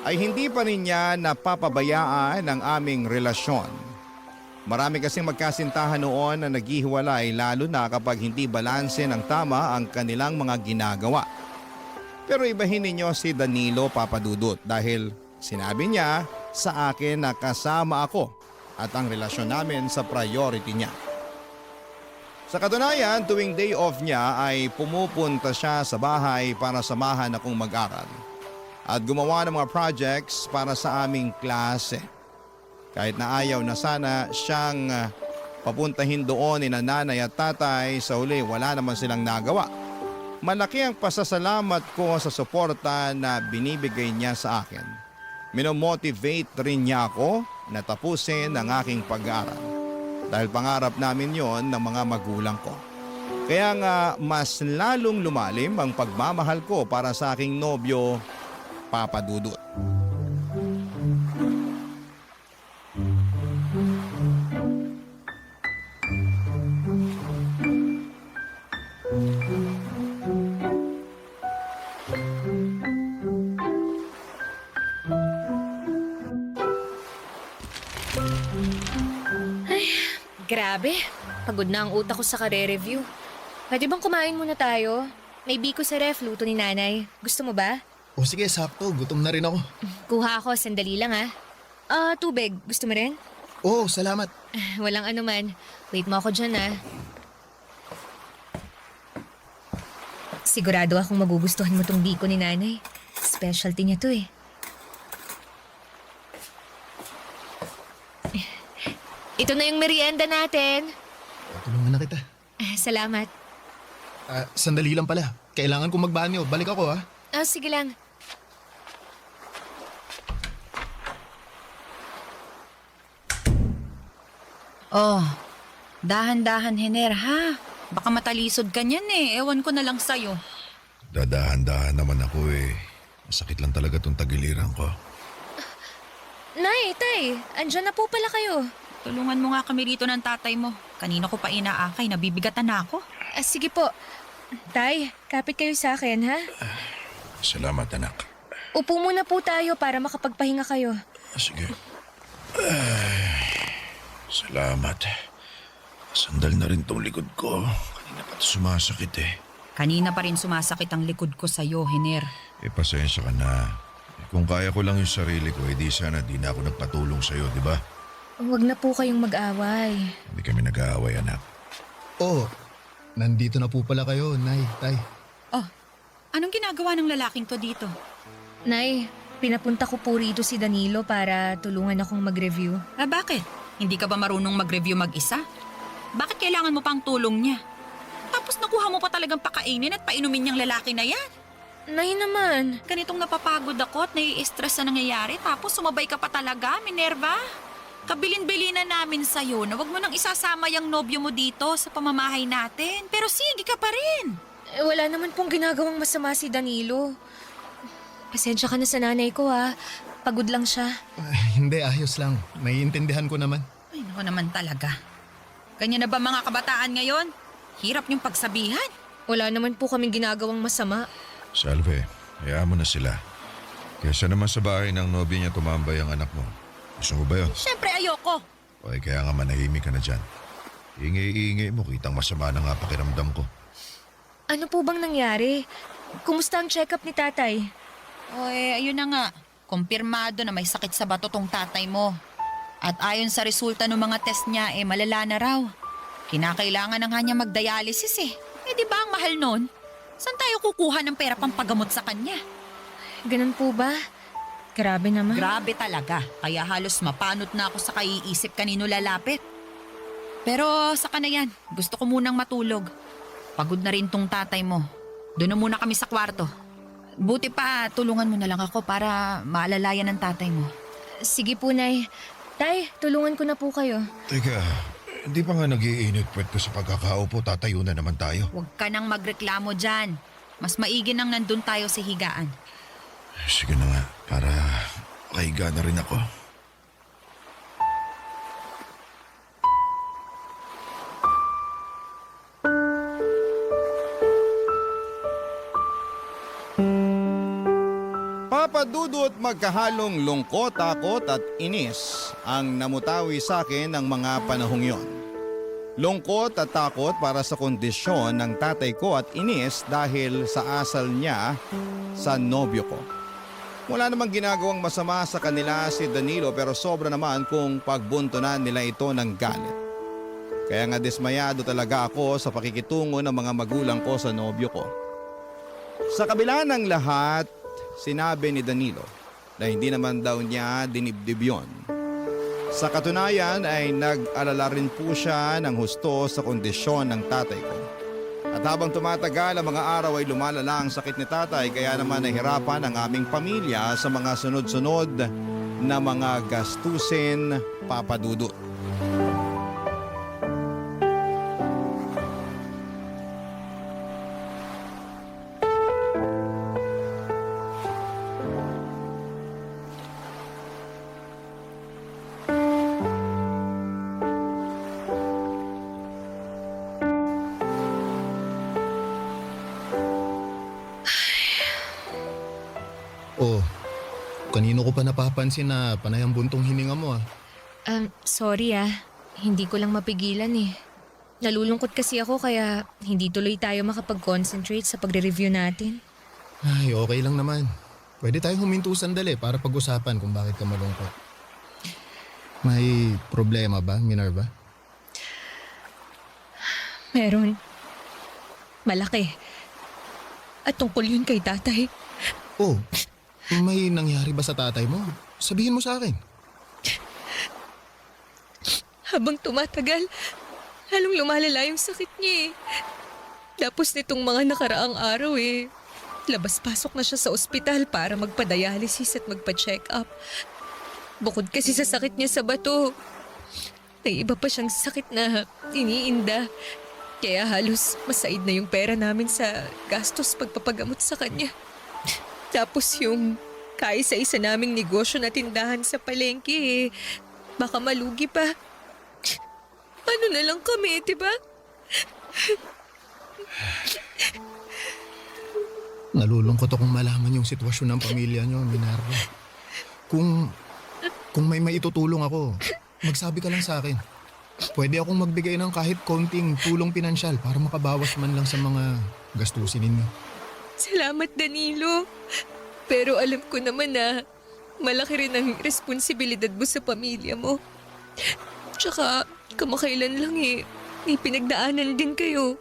ay hindi pa rin niya napapabayaan ang aming relasyon. Marami kasing magkasintahan noon na naghihiwalay lalo na kapag hindi balanse ng tama ang kanilang mga ginagawa. Pero ibahin ninyo si Danilo, papadudot, dahil sinabi niya sa akin na kasama ako at ang relasyon namin sa priority niya. Sa katunayan, tuwing day off niya ay pumupunta siya sa bahay para samahan akong mag-aral at gumawa ng mga projects para sa aming klase. Kahit na ayaw na sana siyang papuntahin doon ni nanay at tatay, sa uli wala naman silang nagawa. Malaki ang pasasalamat ko sa suporta na binibigay niya sa akin. Minomotivate rin niya ako na tapusin ang aking pag-aaral. Dahil pangarap namin yon ng mga magulang ko. Kaya nga mas lalong lumalim ang pagmamahal ko para sa aking nobyo, Papadudot. Grabe, pagod na ang utak ko sa kare-review. Pwede bang kumain muna tayo? May biko sa ref, luto ni nanay. Gusto mo ba? O sige, sakto. Gutom na rin ako. Kuha ako, sandali lang ha. Tubig. Gusto mo rin? Oo, salamat. Walang anuman. Wait mo ako dyan ha. Sigurado akong magugustuhan mo tong biko ni nanay. Specialty niya to eh. Ito na yung merienda natin. Tulungan na kita. Salamat. Sandali lang pala. Kailangan kong magbanyo. Balik ako ha. Sige lang. Oh, dahan-dahan, Hener, ha? Baka matalisod ka niyan eh. Ewan ko na lang sa'yo. Dadahan-dahan naman ako eh. Masakit lang talaga tong tagiliran ko. Nay, tay, andyan na po pala kayo. Tulungan mo nga kami rito ng tatay mo. Kanina ko pa inaakay, nabibigatan na ako. Sige po. Tay, kapit kayo sa akin, ha? Salamat, anak. Upo muna po tayo para makapagpahinga kayo. Sige. Salamat. Sandal na rin tong likod ko. Kanina pa sumasakit eh. Kanina pa rin sumasakit ang likod ko sa'yo, Hiner. Pasensya ka na. Kung kaya ko lang yung sarili ko, di sana di na ako nagpatulong sa'yo, di ba? Huwag na po kayong mag-away. Hindi kami nag-aaway, anak. Oh, nandito na po pala kayo, Nay, Tay. Oh, anong ginagawa ng lalaking to dito? Nay, pinapunta ko po rito si Danilo para tulungan akong mag-review. Bakit? Hindi ka ba marunong mag-review mag-isa? Bakit kailangan mo pang tulong niya? Tapos nakuha mo pa talagang pakainin at painumin niyang lalaki na yan. Nay naman. Ganitong napapagod ako at nai-stress na nangyayari tapos sumabay ka pa talaga, Minerva. Kabilin-bilinan namin sa'yo na wag mo nang isasama yung nobyo mo dito sa pamamahay natin. Pero sige ka pa rin. Wala naman pong ginagawang masama si Danilo. Pasensya ka na sa nanay ko, ha. Pagod lang siya. Hindi, ayos lang. Naiintindihan ko naman. Ay, naku naman talaga. Ganyan na ba mga kabataan ngayon? Hirap niyong pagsabihan. Wala naman po kaming ginagawang masama. Salve, hayaan mo na sila. Kesa naman sa bahay ng nobya niya tumambay ang anak mo. Gusto mo ba yun? Siyempre ayoko. O kaya nga manahimik ka na dyan. Ingay-ingay mo, kitang masama na nga pakiramdam ko. Ano po bang nangyari? Kumusta ang check-up ni tatay? Ayun na nga. Kumpirmado na may sakit sa bato tong tatay mo. At ayon sa resulta ng mga test niya, malala na raw. Kinakailangan na nga niya mag-dialysis eh. Di ba ang mahal nun? Saan tayo kukuha ng pera pang pagamot sa kanya? Ganun po ba? Grabe naman. Grabe talaga. Kaya halos mapanot na ako sa kaiisip kanino lalapit. Pero saka na yan. Gusto ko munang matulog. Pagod na rin tong tatay mo. Doon na muna kami sa kwarto. Buti pa, tulungan mo na lang ako para maalalayan ng tatay mo. Sige po, Nay. Tay, tulungan ko na po kayo. Teka, hindi pa nga nag-iinit puwet ko sa pagkakaupo, tatayo na naman tayo. Huwag ka nang magreklamo dyan. Mas maigi nang nandun tayo sa higaan. Sige na nga, para makahiga na rin ako. Papadudot magkahalong lungkot, takot at inis ang namutawi sa akin ng mga panahong yon. Lungkot at takot para sa kondisyon ng tatay ko at inis dahil sa asal niya sa nobyo ko. Wala namang ginagawang masama sa kanila si Danilo pero sobra naman kung pagbuntunan nila ito ng galit. Kaya nga dismayado talaga ako sa pakikitungo ng mga magulang ko sa nobyo ko. Sa kabila ng lahat, sinabi ni Danilo na hindi naman daw niya dinibdib yun. Sa katunayan ay nag-alala rin po siya ng husto sa kondisyon ng tatay ko. At habang tumatagal ang mga araw ay lumalala ang sakit ni tatay kaya naman nahirapan ang aming pamilya sa mga sunod-sunod na mga gastusin, papadudot. Oh, kanino ko pa napapansin na panay ang buntong hininga mo ah. Sorry Hindi ko lang mapigilan eh. Nalulungkot kasi ako kaya hindi tuloy tayo makapag-concentrate sa pagre-review natin. Ay, okay lang naman. Pwede tayong huminto sandali para pag-usapan kung bakit ka malungkot. May problema ba, Minerva? Meron. Malaki. At tungkol yun kay tatay. Oh, may nangyari ba sa tatay mo? Sabihin mo sa akin. Habang tumatagal, halong lumalala yung sakit niya eh. Tapos nitong mga nakaraang araw labas-pasok na siya sa ospital para magpa-dialysis at magpa-check up. Bukod kasi sa sakit niya sa bato, may iba pa siyang sakit na iniinda. Kaya halos masaid na yung pera namin sa gastos pagpapagamot sa kanya. Tapos yung kaisa-isa naming negosyo na tindahan sa palengke eh. Baka malugi pa. Ano na lang kami, diba? Nalulungkot akong malaman yung sitwasyon ng pamilya nyo, Minerva. Kung may maitutulong ako, magsabi ka lang sa akin. Pwede akong magbigay ng kahit konting tulong pinansyal para makabawas man lang sa mga gastusin ninyo. Salamat, Danilo. Pero alam ko naman na malaki rin ang responsibilidad mo sa pamilya mo. Tsaka kamakailan lang may pinagdaanan din kayo.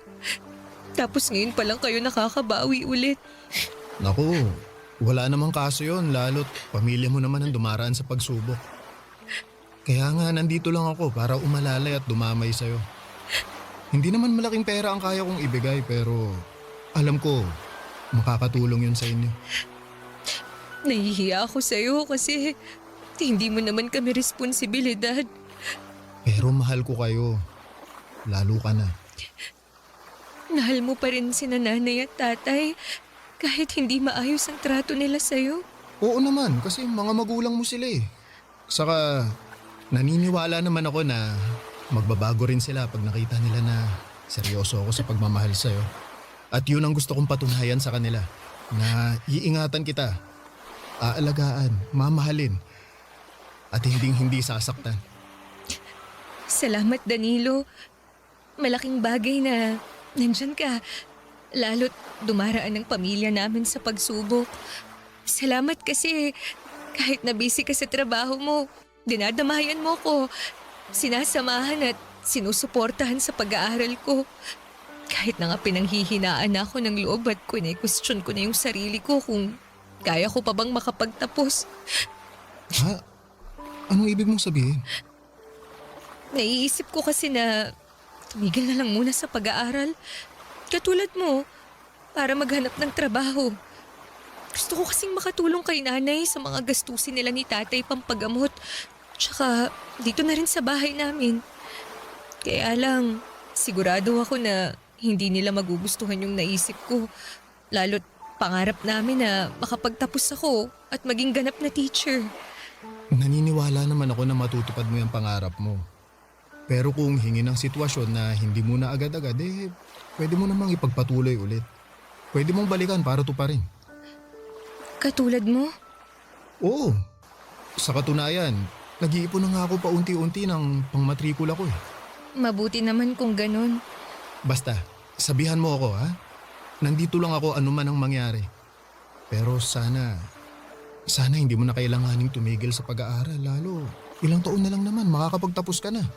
Tapos ngayon pa lang kayo nakakabawi ulit. Naku, wala namang kaso yon, lalo't pamilya mo naman ang dumaraan sa pagsubok. Kaya nga nandito lang ako para umalalay at dumamay sa'yo. Hindi naman malaking pera ang kaya kong ibigay pero alam ko makakatulong yun sa inyo. Nahihiya ako sa'yo kasi hindi mo naman kami responsibilidad. Pero mahal ko kayo. Lalo ka na. Mahal mo pa rin si nanay at tatay kahit hindi maayos ang trato nila sa'yo. Oo naman, kasi mga magulang mo sila eh. Saka naniniwala naman ako na magbabago rin sila pag nakita nila na seryoso ako sa pagmamahal sa'yo. At yun ang gusto kong patunayan sa kanila, na iingatan kita, aalagaan, mamahalin, at hindi sasaktan. Salamat, Danilo. Malaking bagay na nandyan ka. Lalo't dumaraan ang pamilya namin sa pagsubok. Salamat kasi kahit na busy ka sa trabaho mo, dinadamayan mo ko, sinasamahan at sinusuportahan sa pag-aaral ko. Kahit na nga pinanghihinaan ako ng loob at question ko na yung sarili ko kung kaya ko pa bang makapagtapos. Ha? Anong ibig mong sabihin? Naiisip ko kasi na tumigil na lang muna sa pag-aaral. Katulad mo, para maghanap ng trabaho. Gusto ko kasing makatulong kay nanay sa mga gastusin nila ni tatay pampagamot. Tsaka dito na rin sa bahay namin. Kaya lang, sigurado ako na hindi nila magugustuhan yung naisip ko. Lalo't pangarap namin na makapagtapos ako at maging ganap na teacher. Naniniwala naman ako na matutupad mo yung pangarap mo. Pero kung hingin ang sitwasyon na hindi mo na agad-agad, pwede mo namang ipagpatuloy ulit. Pwede mong balikan para tuparin. Katulad mo? Oo. Sa katunayan, nag-iipon na nga ako paunti-unti ng pangmatrikula ko eh. Mabuti naman kung ganun. Basta, sabihan mo ako ha. Nandito lang ako anuman ang mangyari. Pero sana hindi mo na kailanganing tumigil sa pag-aaral. Lalo, ilang taon na lang naman, makakapagtapos ka na.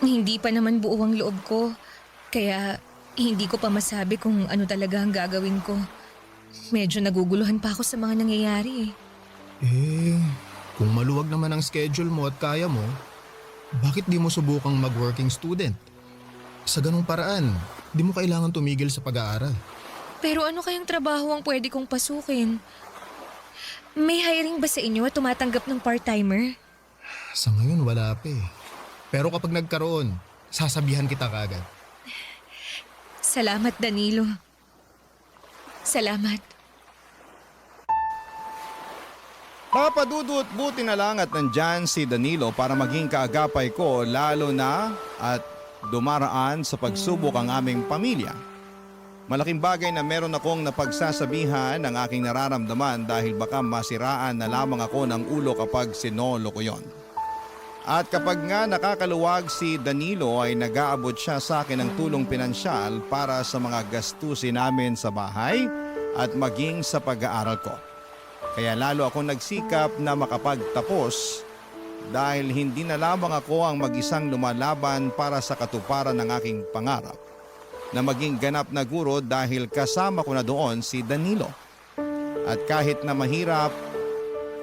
Hindi pa naman buo ang loob ko. Kaya hindi ko pa masabi kung ano talaga ang gagawin ko. Medyo naguguluhan pa ako sa mga nangyayari Kung maluwag naman ang schedule mo at kaya mo, bakit di mo subukang mag-working student? Sa ganung paraan, di mo kailangan tumigil sa pag-aaral. Pero ano kayang trabaho ang pwede kong pasukin? May hiring ba sa inyo at tumatanggap ng part-timer? Sa ngayon, wala pa eh. Pero kapag nagkaroon, sasabihan kita kaagad. Salamat, Danilo. Salamat. Papadudot, buti na lang at nandyan si Danilo para maging kaagapay ko lalo na at dumaraan sa pagsubok ang aming pamilya. Malaking bagay na meron akong napagsasabihan ng aking nararamdaman dahil baka masiraan na lamang ako ng ulo kapag sinolo ko yon. At kapag nga nakakaluwag si Danilo ay nag-aabot siya sa akin ng tulong pinansyal para sa mga gastusin namin sa bahay at maging sa pag-aaral ko. Kaya lalo akong nagsikap na makapagtapos dahil hindi na lamang ako ang mag-isang lumalaban para sa katuparan ng aking pangarap na maging ganap na guro dahil kasama ko na doon si Danilo. At kahit na mahirap,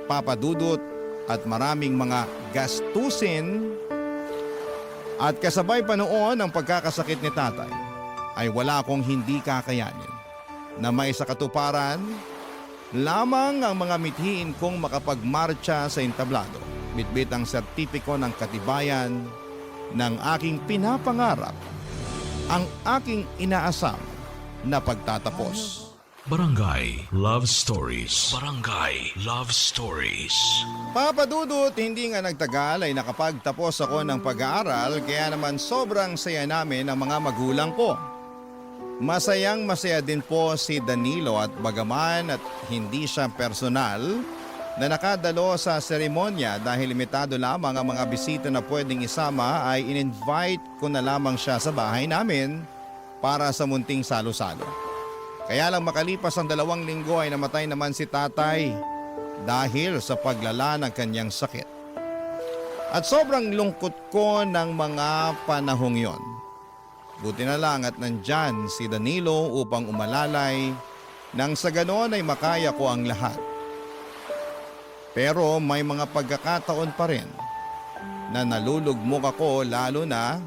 papadudot at maraming mga gastusin at kasabay pa noon ang pagkakasakit ni tatay ay wala akong hindi kakayanin na may sa katuparan lamang ang mga mithiin kong makapagmarcha sa entablado. Bitbit ang sertipiko ng katibayan ng aking pinapangarap, ang aking inaasam na pagtatapos. Barangay Love Stories. Barangay Love Stories. Papa Dudut, hindi nga nagtagal ay nakapagtapos ako ng pag-aaral kaya naman sobrang saya namin ng mga magulang ko. Masayang masaya din po si Danilo at bagaman at hindi siya personal na nakadalo sa seremonya dahil limitado lamang ang mga bisita na pwedeng isama ay in-invite ko na lamang siya sa bahay namin para sa munting salo-salo. Kaya lang makalipas ang 2 linggo ay namatay naman si tatay dahil sa paglala ng kanyang sakit. At sobrang lungkot ko ng mga panahong yon. Buti na lang at nandyan si Danilo upang umalalay nang sa ganon ay makaya ko ang lahat. Pero may mga pagkakataon pa rin na nalulugmok ako lalo na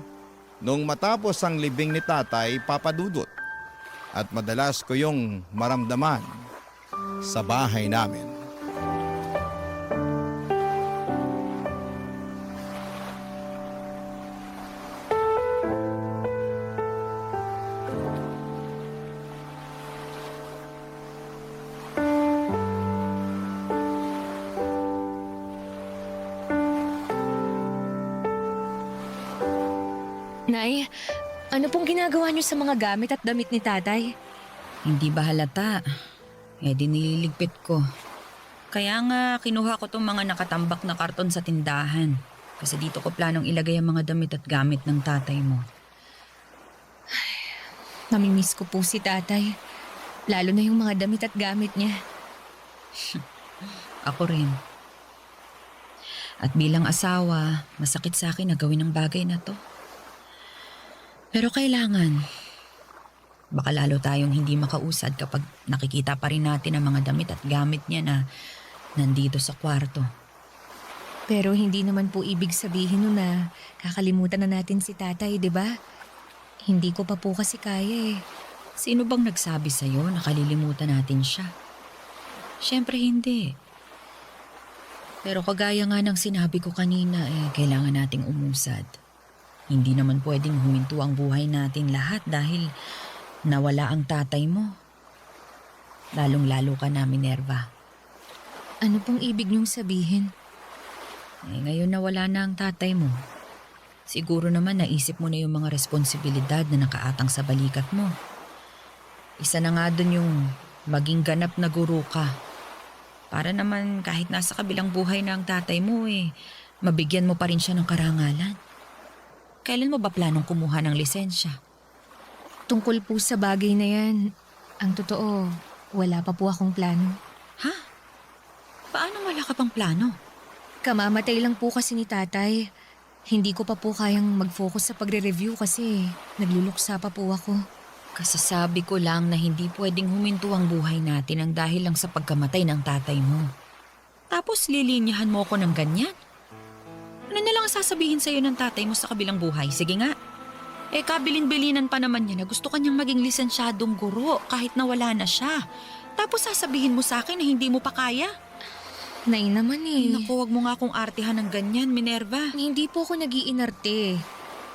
nung matapos ang libing ni tatay Papa Dudut at madalas ko yung maramdaman sa bahay namin. Nay, ano pong ginagawa niyo sa mga gamit at damit ni tatay? Hindi ba halata? Di nililigpit ko. Kaya nga kinuha ko tong mga nakatambak na karton sa tindahan. Kasi dito ko planong ilagay ang mga damit at gamit ng tatay mo. Namimiss ko po si tatay. Lalo na yung mga damit at gamit niya. Ako rin. At bilang asawa, masakit sa akin na gawin ang bagay na to. Pero kailangan. Baka lalo tayong hindi makausad kapag nakikita pa rin natin ang mga damit at gamit niya na nandito sa kwarto. Pero hindi naman po ibig sabihin nun na kakalimutan na natin si tatay, di ba? Hindi ko pa po kasi kaya eh. Sino bang nagsabi sa'yo na kalilimutan natin siya? Siyempre hindi. Pero kagaya nga ng sinabi ko kanina kailangan nating umusad. Hindi naman pwedeng huminto ang buhay natin lahat dahil nawala ang tatay mo. Lalong-lalo ka na, Minerva. Ano pong ibig niyong sabihin? Ngayon nawala na ang tatay mo. Siguro naman naisip mo na yung mga responsibilidad na nakaatang sa balikat mo. Isa na nga dun yung maging ganap na guro ka. Para naman kahit nasa kabilang buhay na ang tatay mo mabigyan mo pa rin siya ng karangalan. Kailan mo ba planong kumuha ng lisensya? Tungkol po sa bagay na yan, ang totoo, wala pa po akong plano. Ha? Paano wala ka pang plano? Kamamatay lang po kasi ni tatay. Hindi ko pa po kayang mag-focus sa pagre-review kasi nagluluksa pa po ako. Kasasabi ko lang na hindi pwedeng huminto ang buhay natin ang dahil lang sa pagkamatay ng tatay mo. Tapos lilinyahan mo ako ng ganyan? Ano na lang ang sasabihin sa'yo ng tatay mo sa kabilang buhay? Sige nga. Kabilin-bilinan pa naman niya na gusto kanyang maging lisensyadong guro kahit na wala na siya. Tapos sasabihin mo sa akin na hindi mo pa kaya? Nay naman Naku, wag mo nga akong artihan ng ganyan, Minerva. Hindi po ako nag-iinarte.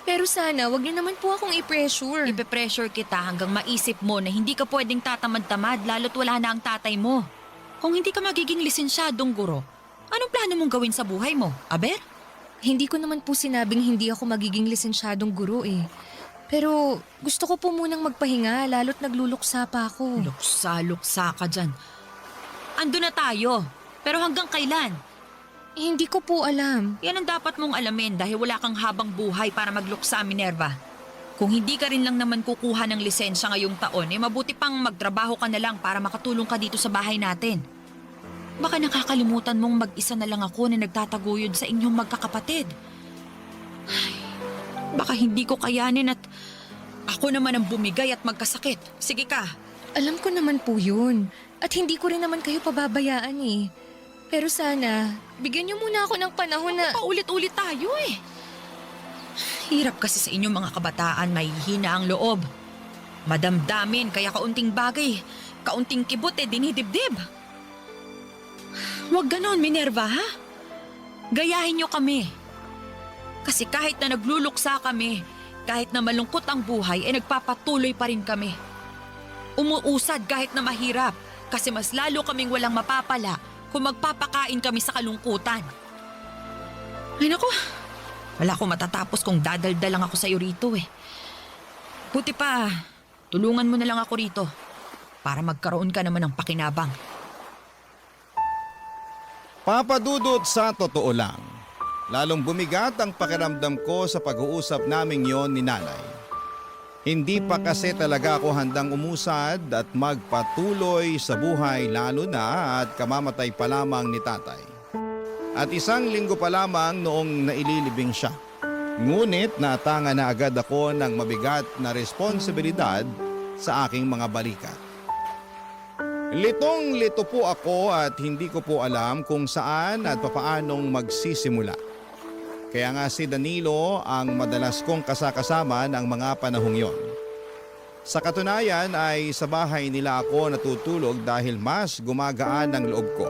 Pero sana, wag niyo naman po akong i-pressure. Ipe-pressure kita hanggang maisip mo na hindi ka pwedeng tatamad-tamad lalo't wala na ang tatay mo. Kung hindi ka magiging lisensyadong guro, anong plano mong gawin sa buhay mo, Aber? Hindi ko naman po sinabing hindi ako magiging lisensyadong guro eh. Pero gusto ko po munang magpahinga lalo't nagluluksa pa ako. Luksa ka dyan. Ando na tayo. Pero hanggang kailan? Hindi ko po alam. Yan ang dapat mong alamin dahil wala kang habang buhay para magluksa, Minerva. Kung hindi ka rin lang naman kukuha ng lisensya ngayong taon, mabuti pang magtrabaho ka na lang para makatulong ka dito sa bahay natin. Baka nakakalimutan mong mag-isa na lang ako na nagtataguyod sa inyong magkakapatid. Ay, baka hindi ko kayanin at ako naman ang bumigay at magkasakit. Sige ka. Alam ko naman po yun. At hindi ko rin naman kayo pababayaan eh. Pero sana, bigyan niyo muna ako ng panahon na... Paulit-ulit tayo eh. Hirap kasi sa inyong mga kabataan, may hina ang loob. Madamdamin, kaya kaunting bagay, kaunting kibot dinidibdib. Huwag ganon, Minerva, ha? Gayahin niyo kami. Kasi kahit na nagluluksa kami, kahit na malungkot ang buhay, nagpapatuloy pa rin kami. Umuusad kahit na mahirap kasi mas lalo kaming walang mapapala kung magpapakain kami sa kalungkutan. Ay naku, wala akong matatapos kung dadaldal lang ako sa'yo rito eh. Buti pa, tulungan mo na lang ako rito para magkaroon ka naman ng pakinabang. Papadudot, sa totoo lang, lalong bumigat ang pakiramdam ko sa pag-uusap naming yon ni nanay. Hindi pa kasi talaga ako handang umusad at magpatuloy sa buhay lalo na at kamamatay pa lamang ni tatay. At 1 linggo pa lamang noong naililibing siya. Ngunit naatanga na agad ako ng mabigat na responsibilidad sa aking mga balikat. Litong-lito po ako at hindi ko po alam kung saan at papaanong magsisimula. Kaya nga si Danilo ang madalas kong kasakasama ng mga panahong yon. Sa katunayan ay sa bahay nila ako natutulog dahil mas gumagaan ang loob ko.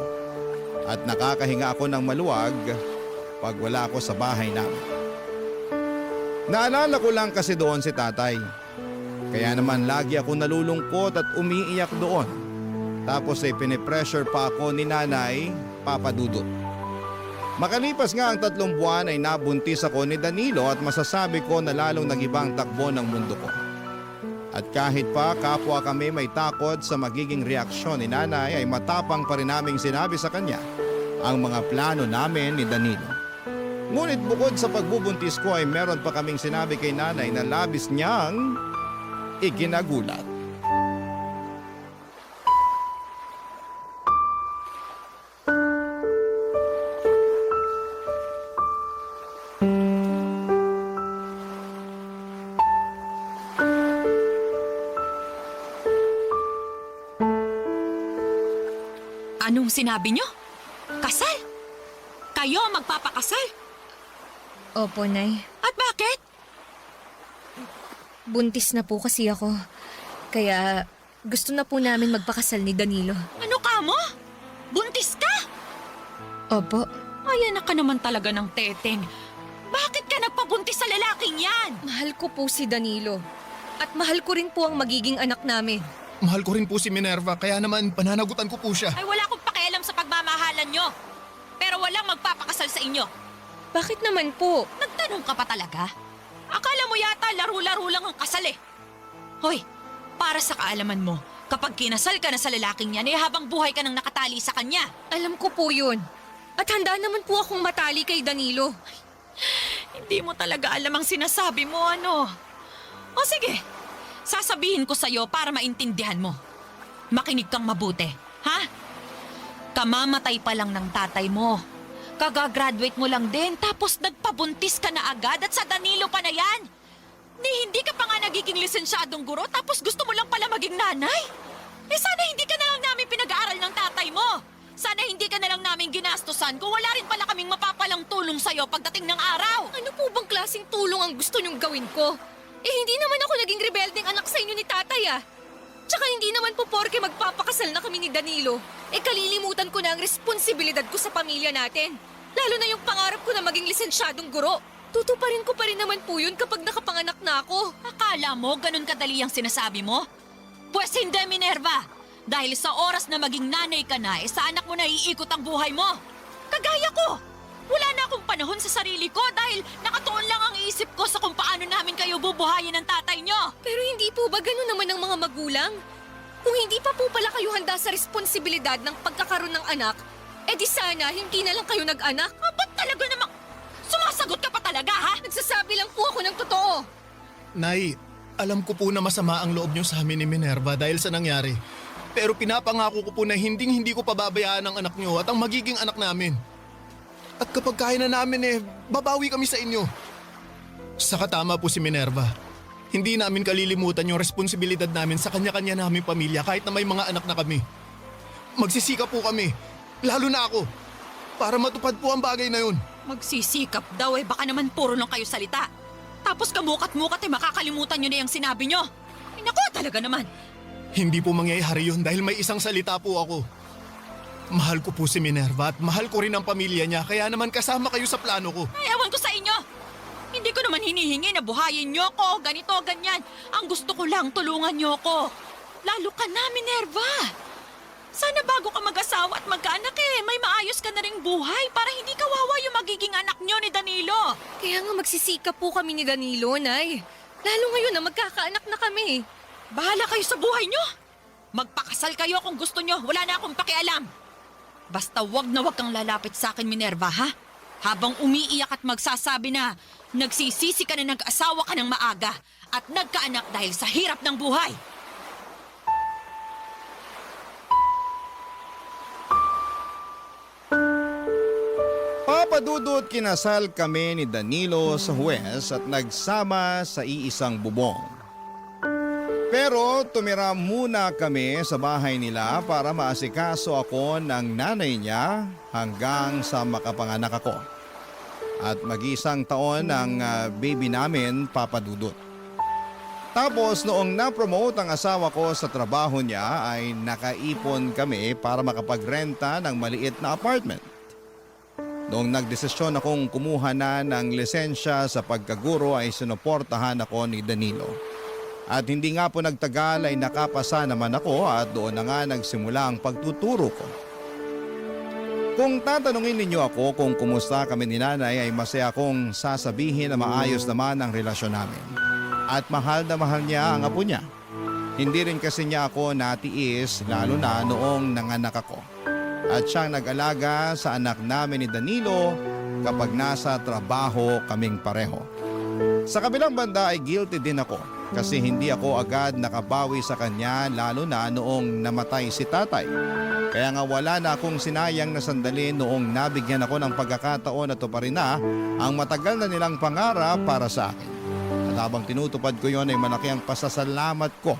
At nakakahinga ako ng maluwag pag wala ako sa bahay namin. Naalala ko lang kasi doon si tatay. Kaya naman lagi ako nalulungkot at umiiyak doon. Tapos ay pinipressure pa ako ni nanay, Papa Dudut. Makalipas nga ang 3 buwan ay nabuntis ako ni Danilo at masasabi ko na lalong nag-ibang takbo ng mundo ko. At kahit pa kapwa kami may takot sa magiging reaksyon ni nanay ay matapang pa rin naming sinabi sa kanya ang mga plano namin ni Danilo. Ngunit bukod sa pagbubuntis ko ay meron pa kaming sinabi kay nanay na labis niyang ikinagulat. Anong sinabi nyo? Kasal? Kayo ang magpapakasal? Opo, Nay. At bakit? Buntis na po kasi ako. Kaya gusto na po namin magpakasal ni Danilo. Ano ka mo? Buntis ka? Opo. Ay, anak ka naman talaga ng teteng. Bakit ka nagpabuntis sa lalaking yan? Mahal ko po si Danilo. At mahal ko rin po ang magiging anak namin. Mahal ko rin po si Minerva kaya naman pananagutan ko po siya. Ay, wala akong pakialam sa pagmamahalan nyo. Pero walang magpapakasal sa inyo. Bakit naman po? Nagtanong ka pa talaga? Akala mo yata laro-laro lang ang kasal eh. Hoy, para sa kaalaman mo, kapag kinasal ka na sa lalaking yan, eh habang buhay ka nang nakatali sa kanya. Alam ko po yun. At handa naman po akong matali kay Danilo. Hindi mo talaga alam ang sinasabi mo, ano? O sige, sasabihin ko sa'yo para maintindihan mo. Makinig kang mabuti, ha? Kamamatay pa lang ng tatay mo. Kagagraduate mo lang din, tapos nagpabuntis ka na agad at sa Danilo pa na yan. Hindi ka pa nga nagiging lisensyadong guro, tapos gusto mo lang pala maging nanay? Eh sana hindi ka na lang namin pinag-aaral ng tatay mo. Sana hindi ka na lang namin ginastosan kung wala rin pala kaming mapapalang tulong sa'yo pagdating ng araw. Ano po bang klaseng tulong ang gusto niyong gawin ko? Eh hindi naman ako naging rebeldeng anak sa inyo ni tatay ah. Tsaka hindi naman po porke magpapakasal na kami ni Danilo, eh kalilimutan ko na ang responsibilidad ko sa pamilya natin. Lalo na yung pangarap ko na maging lisensyadong guro. Tutuparin ko pa rin naman po yun kapag nakapanganak na ako. Akala mo ganun kadali ang sinasabi mo? Pwes hindi, Minerva. Dahil sa oras na maging nanay ka na, sa anak mo na iikot ang buhay mo. Kagaya ko. Wala na akong panahon sa sarili ko dahil nakatuon lang ang isip ko sa kung paano namin kayo bubuhayin ng tatay nyo. Pero hindi po ba ganun naman ang mga magulang? Kung hindi pa po pala kayo handa sa responsibilidad ng pagkakaroon ng anak, eh di sana hindi na lang kayo nag-anak. Ba't talaga namang sumasagot ka pa talaga, ha? Nagsasabi lang po ako ng totoo. Nay, alam ko po na masama ang loob niyo sa amin ni Minerva dahil sa nangyari. Pero pinapangako ko po na hindi ko pababayaan ang anak niyo at ang magiging anak namin. At kapag kaya na namin babawi kami sa inyo. Saka tama po si Minerva. Hindi namin kalilimutan yung responsibilidad namin sa kanya-kanya naming pamilya kahit na may mga anak na kami. Magsisikap po kami, lalo na ako, para matupad po ang bagay na yun. Magsisikap daw baka naman puro lang kayo salita. Tapos kamukat-mukat makakalimutan nyo na yung sinabi nyo. Ay naku, talaga naman. Hindi po mangyayari yun dahil may isang salita po ako. Mahal ko po si Minerva at mahal ko rin ang pamilya niya kaya naman kasama kayo sa plano ko. Ay, ewan ko sa inyo. Hindi ko naman hinihingi na buhayin nyo ko, ganito, ganyan. Ang gusto ko lang, tulungan nyo ko. Lalo ka na, Minerva. Sana bago ka mag-asawa at magkaanak may maayos ka na ring buhay para hindi kawawa yung magiging anak nyo ni Danilo. Kaya nga magsisikap po kami ni Danilo, Nay. Lalo ngayon na magkakaanak na kami. Bahala kayo sa buhay nyo. Magpakasal kayo kung gusto nyo. Wala na akong pakialam. Basta wag na wag kang lalapit sa akin, Minerva, ha? Habang umiiyak at magsasabi na nagsisisi ka na nag-asawa ka ng maaga at nagkaanak dahil sa hirap ng buhay. Papadudot kinasal kami ni Danilo sa huwes at nagsama sa iisang bubong. Pero tumira muna kami sa bahay nila para maasikaso ako ng nanay niya hanggang sa makapanganak ako. At mag-isang taon ang baby namin, Papadudot. Tapos noong na-promote ang asawa ko sa trabaho niya ay nakaipon kami para makapagrenta ng maliit na apartment. Noong nagdesisyon akong kumuha na ng lisensya sa pagkaguro ay sinuportahan ako ni Danilo. At hindi nga po nagtagal ay nakapasa naman ako at doon na nga nagsimula ang pagtuturo ko. Kung tatanungin ninyo ako kung kumusta kami ni nanay ay masaya akong sasabihin na maayos naman ang relasyon namin. At mahal na mahal niya ang apo niya. Hindi rin kasi niya ako natiis lalo na noong nanganak ako. At siyang nag-alaga sa anak namin ni Danilo kapag nasa trabaho kaming pareho. Sa kabilang banda ay guilty din ako kasi hindi ako agad nakabawi sa kanya lalo na noong namatay si tatay. Kaya nga wala na akong sinayang na sandali noong nabigyan ako ng pagkakataon na tuparin na ang matagal na nilang pangarap para sa akin. At habang tinutupad ko yon ay malaki ang pasasalamat ko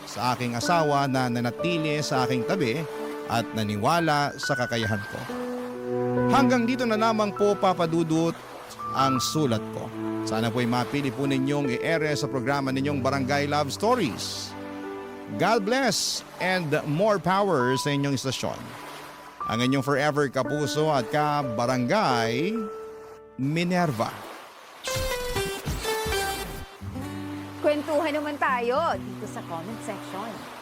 sa aking asawa na nanatili sa aking tabi at naniwala sa kakayahan ko. Hanggang dito na lamang po, Papadudot, ang sulat ko. Sana po'y mapili po ninyong i-ere sa programa ninyong Barangay Love Stories. God bless and more power sa inyong istasyon. Ang inyong forever kapuso at ka-barangay, Minerva. Kwentuhan naman tayo dito sa comment section.